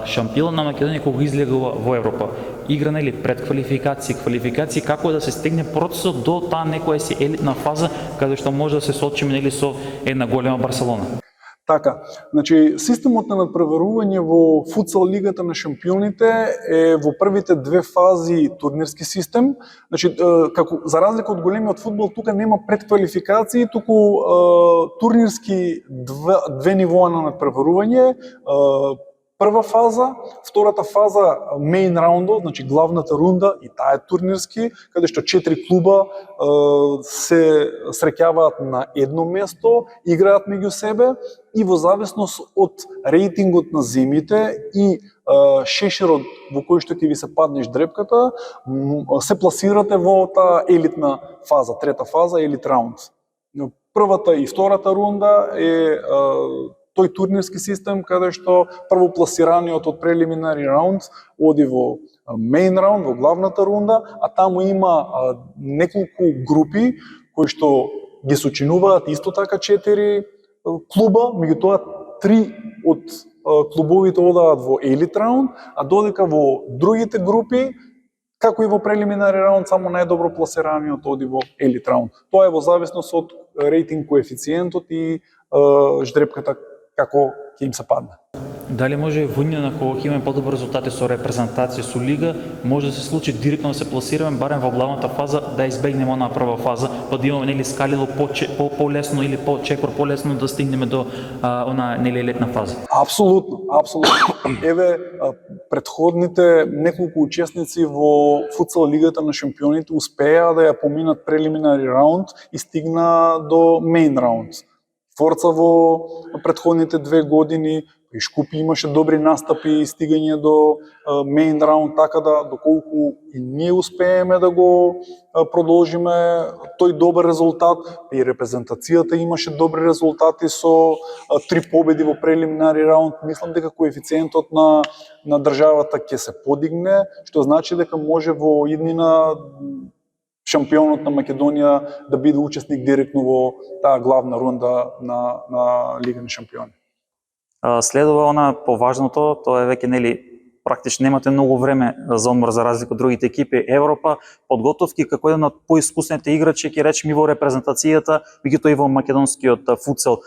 шампионот на Македонија кога излегува во Европа? Игра, нели, квалификации, како е да се стигне процесот до таа некоја си елитна фаза каде што може да се соочиме, нели, со една голема Барселона. Така, значи системот на надпреварување во футсал лигата на шампионите е во првите две фази турнирски систем. Значи, како за разлика од големиот фудбал, тука нема предквалификации, туку турнирски две нивоа на надпреварување. Прва фаза, втората фаза мејн раундот, значи главната рунда, и таа е турнирски, каде што 4 клуба се среќаваат на едно место, играат меѓу себе и во зависност од рейтингот на земите и шешерот во кој што ќе ви се падне дрепката, се пласирате во таа елитна фаза, трета фаза, елит раунд. Првата и втората рунда е тој турнирски систем каде што првопласираниот од прелиминари раунд оди во мејн раунд, во главната рунда, а таму има неколку групи кои што ги сочинуваат исто така 4 клуба, меѓутоа 3 од клубовите одаат во елит раунд, а додека во другите групи, како и во прелиминари раунд, само најдобро пласираниот оди во елит раунд. Тоа е во зависност од рейтинг коефициентот и ждрепката како ќе им се падне. Дали може војна кога ќе имаме подобри резултати со репрезентација со лига, може да се случи директно да се пласираме барем во главната фаза, да избегнеме онаа прва фаза, па да имаме, нели, скалило полесно или чекор полесно да стигнеме до онаа, нели, елитна фаза. Апсолутно. Еве претходните неколку учесници во футсал лигата на шампионите успеа да ја поминат прелиминари раунд и стигна до мејн раунд. Форца во претходните 2 години, и Шкупи имаше добри настапи и стигање до мејн раунд, така да доколку и ние успееме да го продолжиме тој добар резултат, и репрезентацијата имаше добри резултати со 3 победи во прелиминари раунд, мислам дека коефициентот на државата ќе се подигне, што значи дека може во иднина шампионот на Македонија да биде учесник директно во таа главна рунда на Лига на шампиони. Следува она поважното, тоа е веќе, нели, практично немате многу време за одмор за разлика од другите екипи. Европа, подготовки како еден од поискусните играчи, ќе речеме, во репрезентацијата, меѓутоа и во македонскиот футсал.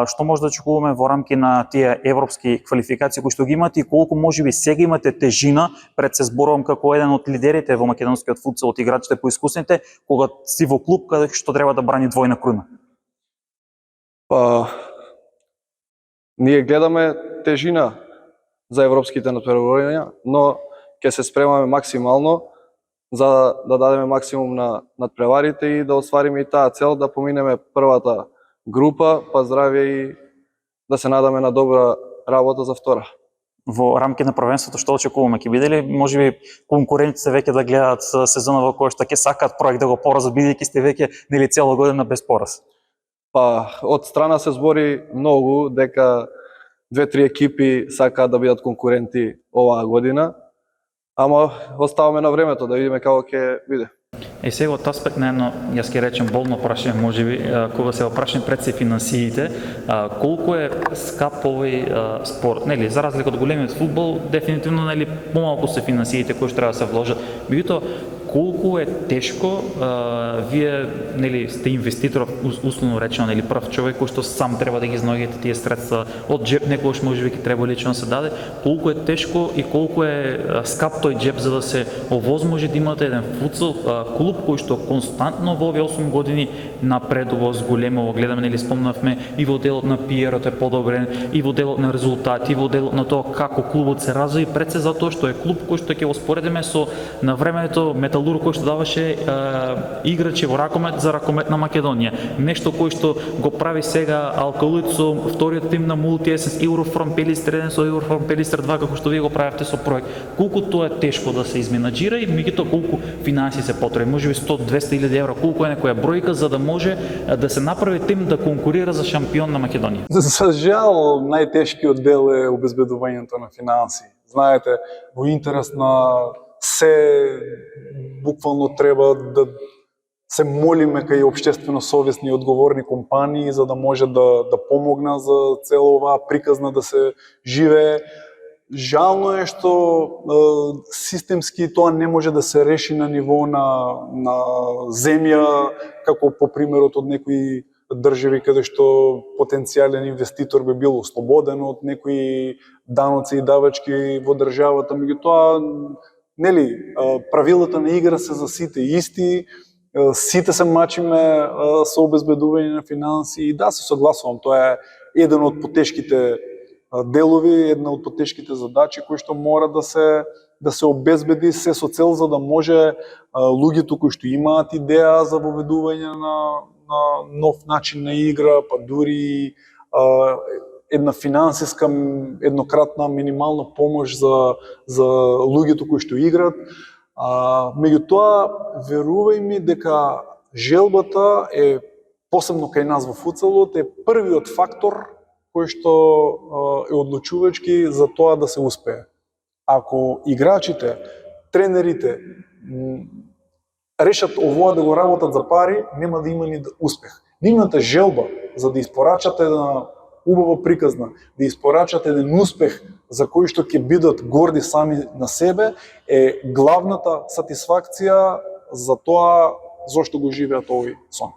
Што може да очекуваме во рамки на тие европски квалификации кои што ги имате и колку можеби сега имате тежина пред се зборувам како еден од лидерите во македонскиот футсал, од играчите поискусните, кога си во клуб каде што треба да брани двојна круна? Ние гледаме тежина за европските надпреварувања, но ќе се спремаме максимално за да дадеме максимум на надпреварите и да оствариме и таа цел да поминеме првата група, па здравје и да се надаме на добра работа за втора. Во рамки на првенството што очекуваме? Ќе биде ли можеби конкурентите веќе да гледаат сезона во кој што ќе сакаат проект да го поразат, бидејќи сте веќе, нели, цела година без пораз? Од страна се збори многу дека 2-3 екипи сакаат да бидат конкуренти оваа година, ама оставаме на времето да видиме како ќе биде. Сега од аспект на едно, јас ќе речем болно прашање, можеби, кога се прашање пред се финансиите, колку е скап овој спорт, нели, за разлика од големиот фудбал, дефинитивно, нели, помалку се финансиите кои што треба да се вложат. Меѓутоа, колку е тешко вие нели сте инвеститор, условно речено, нели прав човек кој што сам треба да ги изнаоѓате тие средства од джеб, некогаш можеби ќе треба лично да се даде, колку е тешко и колку е скап тој джеб за да се овозможи да имате еден футсал клуб кој што константно во овие 8 години напредува, зголемува, гледаме нели спомнавме и во делот на PR-от е подобрен, и во делот на резултати, и во делот на тоа како клубот се разви, пред се затоа што е клуб кој што ќе го споредиме со на времето Металург кој што даваше играчи во ракомет за ракомет на Македонија. Нешто кој што го прави сега Алкалуит со вториот тим на Multi-Essence Eurofarm Pelister 1 со Eurofarm Pelister 2 како што вие го правевте со проект. Колку тоа е тешко да се изменаџира и меѓутоа колку финансии се потребни, можеби 100-200 евра, колку е некоја бројка за да може да се направи тим да конкурира за шампион на Македонија? За жал, најтешкиот дел е обезбедувањето на финансии. Знаете, во интерес на се буквално треба да се молиме кај општествено совесни и одговорни компании за да може да помогна за цела оваа приказна да се живее. Жално е што системски тоа не може да се реши на ниво на земја, како по примерот од некои држави каде што потенцијален инвеститор би бил ослободен од некои даноци и давачки во државата, меѓутоа нели правилата на игра се за сите исти, сите се мачиме со обезбедување на финансии и да, се согласувам, тоа е еден од потешките делови, една од потешките задачи кои што мора да се обезбеди се со цел за да може луѓето кои што имаат идеја за воведување на нов начин на игра, па дури една финансиска еднократна минимална помош за луѓето кои што играат. Меѓутоа, верувај ми дека желбата е, посебно кај нас во футсалот, е првиот фактор кој што е одлучувачки за тоа да се успее. Ако играчите, тренерите решат овоа да го работат за пари, нема да има ни успех. Нивната желба за да испорачат една убава приказна, да испорачат еден успех за кој што ќе бидат горди сами на себе, е главната сатисфакција за тоа зошто го живеат овој сон.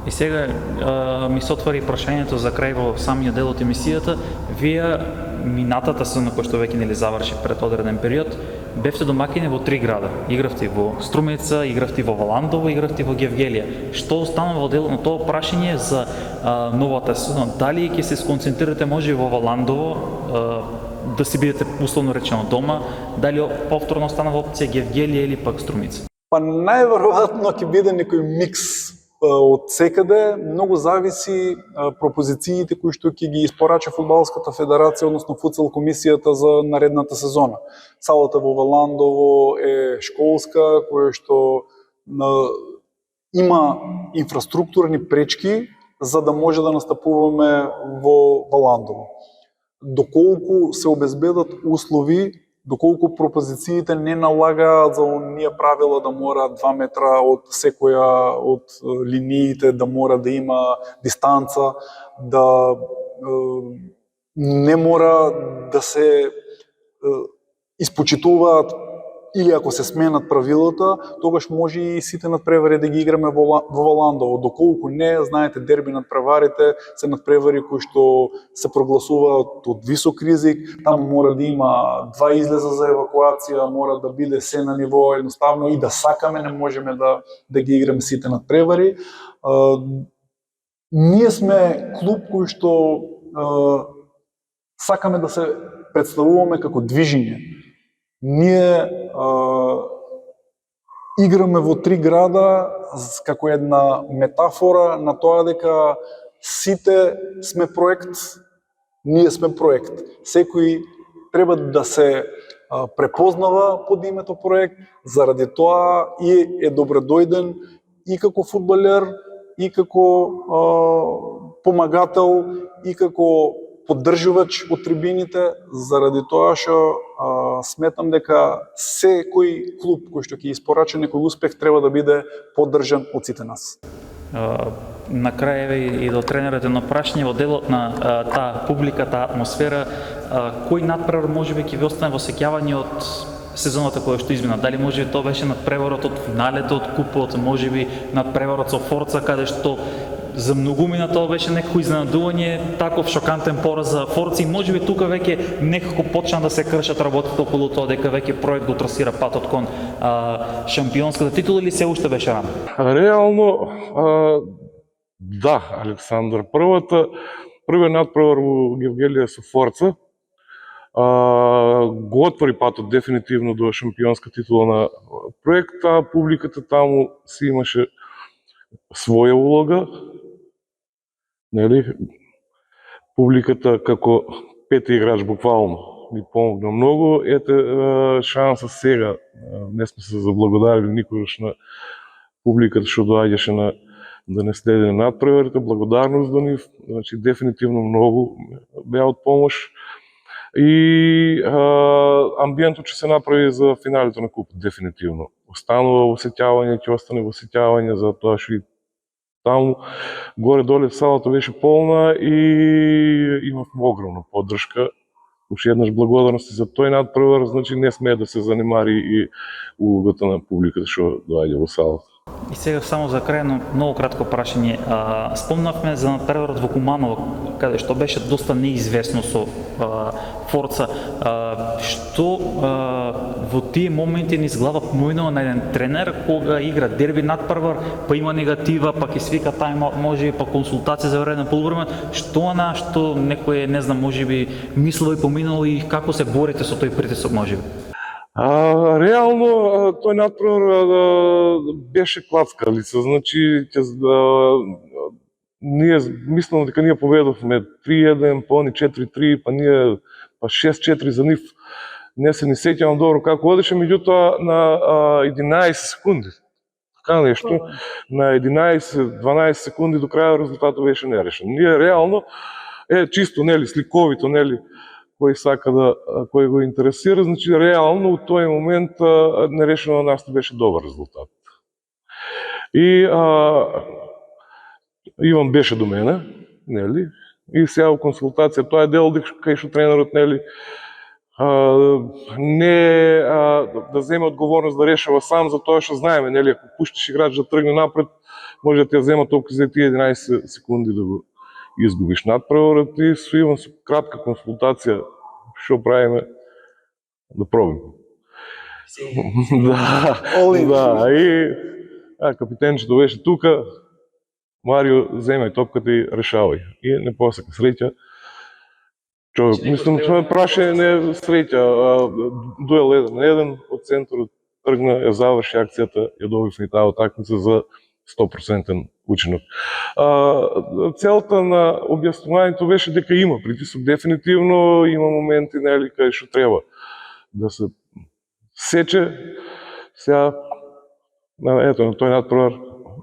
И сега ми се отвори прашањето за крај во самиот дел од емисијата. Вие минатата сезона кој што веќе нели заврши пред одреден период, бевте домакини во 3 града. Игравте во Струмица, игравте во Валандово, игравте во Гевгелија. Што останува во делот на тоа прашање за новата сезона? Дали ќе се сконцентрирате може во Валандово, да си бидете условно речено дома, дали повторно останува опција Гевгелија или пак Струмица? Па најверојатно ќе биде некој микс од секаде, многу зависи пропозициите кои што ќе ги испорача Фудбалската федерација, односно Футсал комисијата за наредната сезона. Салата во Валандово е школска, која што има инфраструктурни пречки за да може да настапуваме во Валандово. Доколку се обезбедат услови, доколку пропозициите не налагаат за оние правила да мора 2 метра од секоја од линиите, да мора да има дистанца, да не мора да се испочитуваат или ако се сменат правилата, тогаш може и сите надпревари да ги играме во Валандово. Доколку не, знаете, дерби надпреварите се надпревари кои што се прогласуваат од висок ризик, таму мора да има 2 излеза за евакуација, мора да биде се на ниво едноставно и да сакаме, не можеме да ги играме сите надпревари. Ние сме клуб кој што сакаме да се представуваме како движење. Ние играме во 3 града како една метафора на тоа дека сите сме проект, ние сме проект. Секој треба да се препознава под името проект, заради тоа и е добредојден и како фудбалер, и како помагател, и како поддржувач од трибините, заради тоа што сметам дека секој клуб кој што ќе испорача некој успех треба да биде поддржан од сите нас. На крај и до тренерот едно прашање во делот на таа публика, таа атмосфера, кој надпревар можеби ќе ви остане во сеќавање од сезоната која што измина? Дали можеби тоа беше надпреварот од финалето од купот, можеби надпреварот со Форца, каде што за многумина тоа беше некако изненадување, таков шокантен пораз за Форца и можеби тука веќе некако почна да се кршат работите околу тоа дека веќе проект го трасира патот кон шампионската титула или се уште беше рано? Реално, да, Александар. Првиот надпревар во Гевгелија со Форца го отвори патот дефинитивно до шампионска титула на проекта. Публиката таму си имаше своја улога, нели? Публиката како пети играч буквално ни помогна многу. Ете шанса сега, не сме се заблагодарили никогаш на публиката што доаѓаше да не следи на надпреварите, благодарност до нив, значи дефинитивно многу беа од помош. И амбиентот ќе се направи за финалите на купот, дефинитивно. Останува осеќавање, ќе остане осеќавање за тоа што и таму горе-доле салата беше полна и имавме огромна поддршка. Уште еднаш благодарности за тој надпревар, значи не смее да се занимари и улогата на публиката што доаѓа во салата. И сега само за крај, но многу кратко прашање. Спомнавме за надпреварот во Куманово, каде што беше доста неизвестно со Форца. Што во тие моменти низ глава поминува на еден тренер кога игра дерби надпревар, па има негатива, па ќе свика тајм, може па консултација за време на полувреме. Што некој, не знам, можеби мислело и поминало и како се борите со тој притисок, можеби? Реално, тој надпревар беше клацкалица, значи ние мислам дека ние победовме 3-1, па они 4-3, па ние 6-4 за нив. Не се ни сеќавам добро како одеше, меѓутоа на 11 секунди, така нешто, на 11-12 секунди до крајот резултатот беше нерешен. Ние реално, чисто, нели, сликовито, нели, кој сака кој го интересира, значи реално у тој момент нерешено на нас беше добар резултат. И Иван беше до мене, нели? И сега во консултација тоа е дел кај што тренерот, нели, не да земе одговорност да решава сам за тоа што знаеме, нели, ако пуштиш играч да тргне напред, може да ти ја зема толку за тие 11 секунди да го изгубиш надпреварот и со Иван со кратка консултација што правиме да пробиме. Да, и капитенчето беше тука, Марио, земај топката и решавај. И не посака среќа. Човек, мислам, тоа праше не среќа, дуел 1-1 од центарот тргна, ја заврши акцијата, ја добивме таа утакмица за 100% учинок. Целта на објаснувањето беше дека има притисок, дефинитивно има моменти, нели, кај што треба да се сече. Сега, ето, на тој надпревар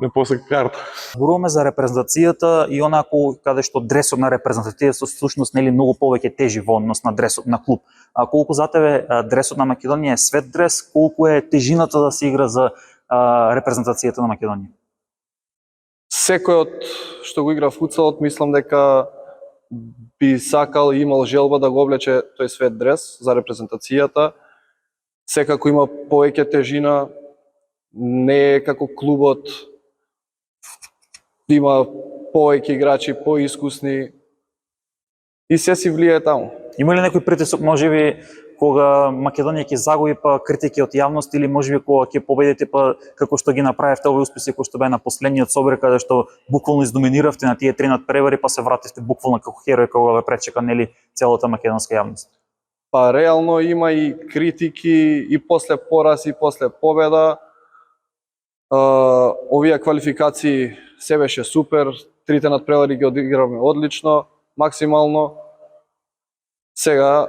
не посака карта. Зборуваме за репрезентацијата и онако каде што дресот на репрезентативот всушност нели многу повеќе тежи во однос на дресот на клуб. А колку за тебе дресот на Македонија е свет дрес, колку е тежината да се игра за репрезентацијата на Македонија? Секој од што го игра футсалот, мислам дека би сакал и имал желба да го облече тој свет дрес за репрезентацијата. Секако има повеќе тежина, не е како клубот, има повеќе играчи, поискусни и се си влијае таму. Има ли некој притисок, можеби, кога Македонија ќе загуби па критики од јавност или можеби кога ќе победите па како што ги направивте овој успеси кој што бе на последниот собор каде што буквално издоминиравте на тие 3 надпревари па се вративте буквално како херој кога ве пречека нели целата македонска јавност? Па реално има и критики и после пораз и после победа. Овие квалификации се беше супер, 3 надпревари ги одигравме одлично, максимално. Сега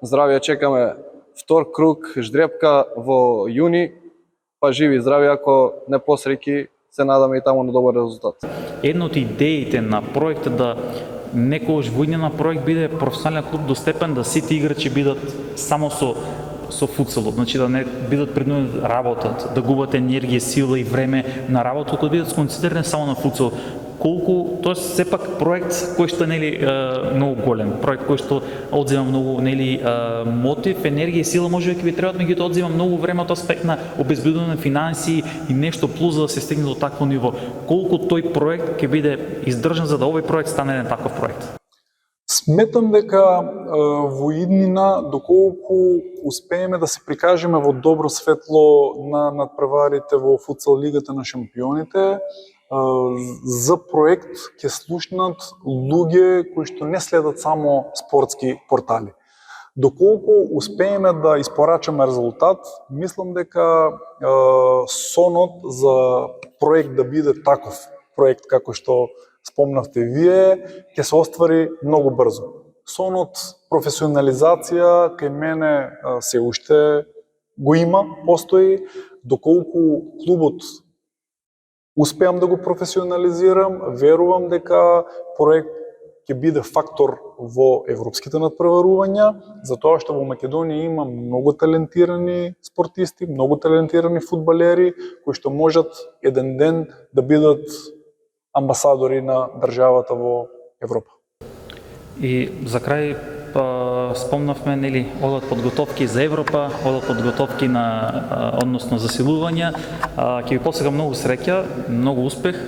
здравје чекаме втор круг, ждрепка во јуни, па живи здрави, ако не посреќи, се надаме и таму на добар резултат. Една од идеите на проектот да некогаш во иднина проект биде професионален клуб до степен да сите играчи бидат само со футсалот, значи да не бидат принудени да работат, да губат енергија, сила и време на работа, кога бидат сконцентрирани само на футсал. колку тоа сепак проект кој што нели многу голем, проект кој што одзема многу нели мотив, енергија и сила може ќе би требаат, меѓутоа одзема многу време од аспект на обезбедување финансии и нешто плюс за да се стигне до такво ниво. Колку тој проект ќе биде издржан за да овој проект стане еден таков проект? Сметам дека во иднина, доколку успееме да се прикажеме во добро светло на надпреварите во футсал лигата на шампионите, за проект ќе слушнат луѓе кои што не следат само спортски портали. Доколку успееме да испорачаме резултат, мислам дека сонот за проект да биде таков проект како што спомнавте вие, ќе се оствари многу брзо. Сонот професионализација кај мене се уште го има, постои, доколку клубот успеам да го професионализирам, верувам дека проект ќе биде фактор во европските надпреварувања, затоа што во Македонија има многу талентирани спортисти, многу талентирани фудбалери кои што можат еден ден да бидат амбасадори на државата во Европа. И за крај спомнавме нели одат подготовки за Европа, одат подготовки на односно засилувања. Ќе ви посакам многу среќа, многу успех.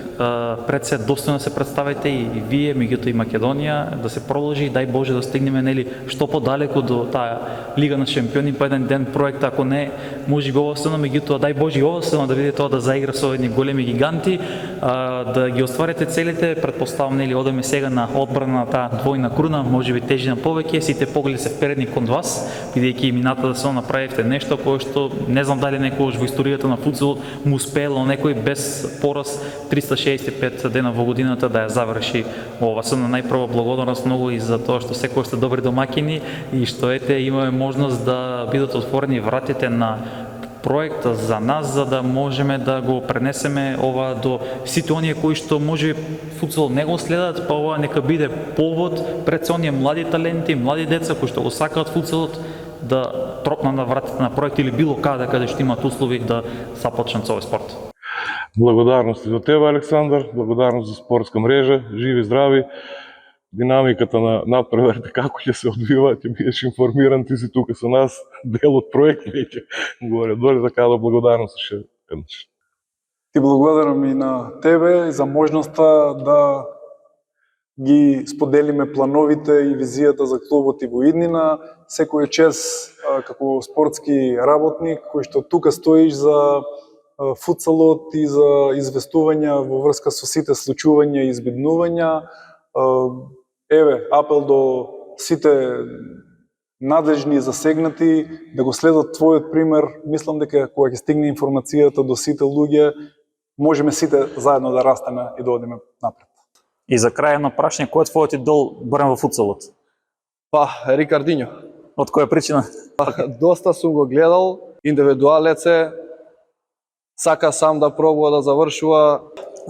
Пред се достојно се представете и вие, меѓутоа и Македонија, да се продолжи и дај Боже да стигнеме нели што подалеку до таа Лига на шампиони по еден ден проект, ако не може би ова сезона, меѓутоа дај Боже и ова сезона да види тоа да заигра со едни големи гиганти, да ги остварите целите. Претпоставам нели одеме сега на одбрана на таа двојна круна, може би тежина повеќе, сите погледи се впередни кон вас, бидејќи минатата сезона направивте нешто кое што не знам дали некогаш во историјата на футсалот му успеело некој без пораз 365 дена во годината да ја заврши ова. Сум на најпрво благодарност многу и за тоа што секогаш сте добри домаќини и што ете имаме можност да бидат отворени вратите на проект за нас, за да можеме да го пренесеме ова до сите оние кои што може футсал не го следат, па ова нека биде повод пред оние млади таленти, млади деца кои што го сакаат футсалот да тропнат на вратите на проект или било каде што имаат услови да започнат со овој спорт. Благодарности до тебе, Александар, благодарност за спортска мрежа, живи, здрави. Динамиката на надпреварите како ќе се одвива, ќе бидеш информиран, ти си тука со нас, дел од проект веќе горе-доле, така да благодарност ше еднаш. Ти благодарам и на тебе и за можноста да ги споделиме плановите и визијата за клубот и во иднина. Секој чест како спортски работник кој што тука стоиш за футсалот и за известувања во врска со сите случувања и избеднувања. Еве, апел до сите надлежни и засегнати да го следат твојот пример. Мислам дека кога ќе стигне информацијата до сите луѓе, можеме сите заедно да растеме и да одиме напред. И за крај едно прашање, кој е твојот идол барем во футсалот? Па, Рикардињо. Од која причина? Доста сум го гледал, индивидуалец е, сака сам да пробува да завршува.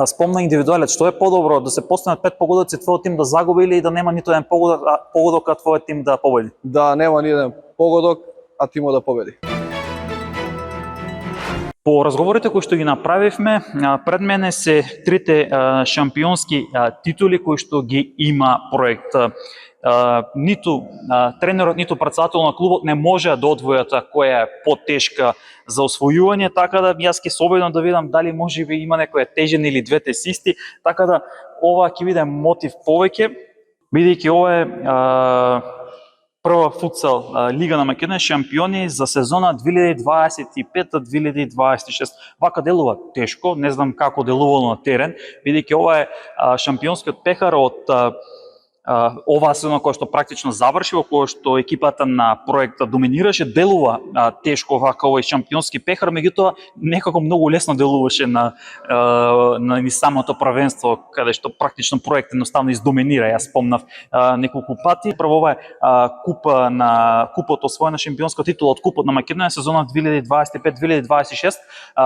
Спомна индивидуалец, што е подобро да се постанат 5 погодоци твојот тим да загуби или да нема ниту еден погодок а твојот тим да победи? Да нема ни еден погодок, а тимот да победи. По разговорите кои што ги направивме, пред мене се трите шампионски титули кои што ги има проект. Ниту тренерот, ниту пратсател на клубот не може да одвојат која е потешка за освојување, така да јас ќе се обидам да видам дали можеби има некоја тежен или двете систи, така да ова ќе биде мотив повеќе, бидејќи ова е прва футсал Лига на Македонија шампиони за сезона 2025-2026. Вака делува тешко, не знам како делувало на терен, бидејќи ова е шампионскиот пехар од оваа сезона која што практично заврши, во која што екипата на проектот доминираше, делува тешко вака овој шампионски пехар, меѓутоа некако многу лесно делуваше на самото првенство, каде што практично проект едноставно издоминира. Јас спомнав неколку пати. Прво ова е купот освоена шампионска титула од купот на Македонија сезона 2025-2026.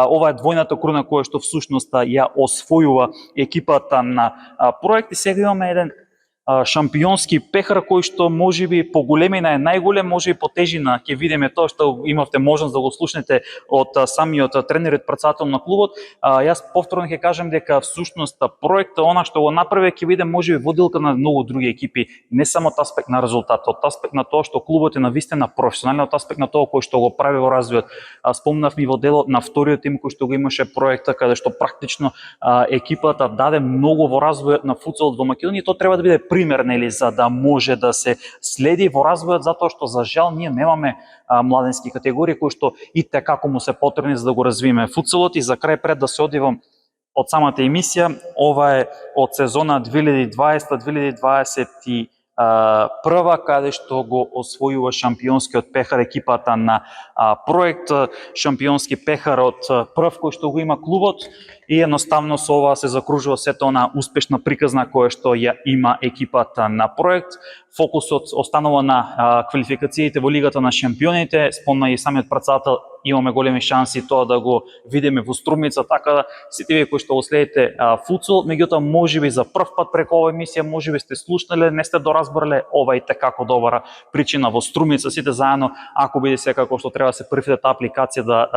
Ова е двојната круна која што всушност ја освојува екипата на проект и сега имаме еден шампионски пехар кој што можеби по големина е најголем, може и по тежина ќе видиме тоа што имавте можност да го слушнете од самиот тренер и пратсател на клубот. Јас повторно ќе кажам дека всушност проектот она што го направи ќе биде можеби водилка на многу други екипи, не само од аспект на резултат, од аспект на тоа што клубот е навистина професионален, од аспект на тоа кој што го прави во развојот. Спомнавме во делот на вториот тим кој што го имаше проекта каде што практично екипата даде многу во развојот на футсалот во Македонија. Тоа треба да биде пример, нели, за да може да се следи во развојот, затоа што за жал ние немаме младенски категории кои што и така му се потребни за да го развиеме футсалот. И за крај, пред да се одивам од самата емисија, ова е од сезона 2020-2021 каде што го освојува шампионскиот пехар екипата на проект, шампионски пехар од прв кој што го има клубот, и едноставно со ова се закружува сето она успешна приказна која што ја има екипата на проект. Фокусот останува на квалификациите во Лигата на шампионите. Спомна и самиот пратсател, имаме големи шанси тоа да го видиме во Струмица, така да сите вие кои што го следите футсал, меѓутоа можеби за прв пат преку оваа емисија можеби сте слушнале, не сте доразбрале, ова и како добра причина во Струмица сите заедно, ако биде секако што треба се прифатите апликација да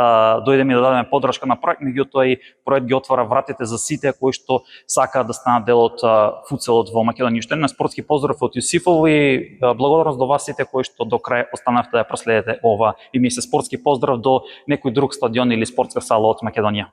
дојдеме и да дадеме поддршка на проект, меѓутоа и проект ги отвара вратите за сите кои што сакаат да станат дел од футсалот во Македонија. Уште еднаш спортски поздрав од Јусифово и благодарност до вас сите кои што до крај останавте да проследите ова емисија. Спортски поздрав до некој друг стадион или спортска сала од Македонија.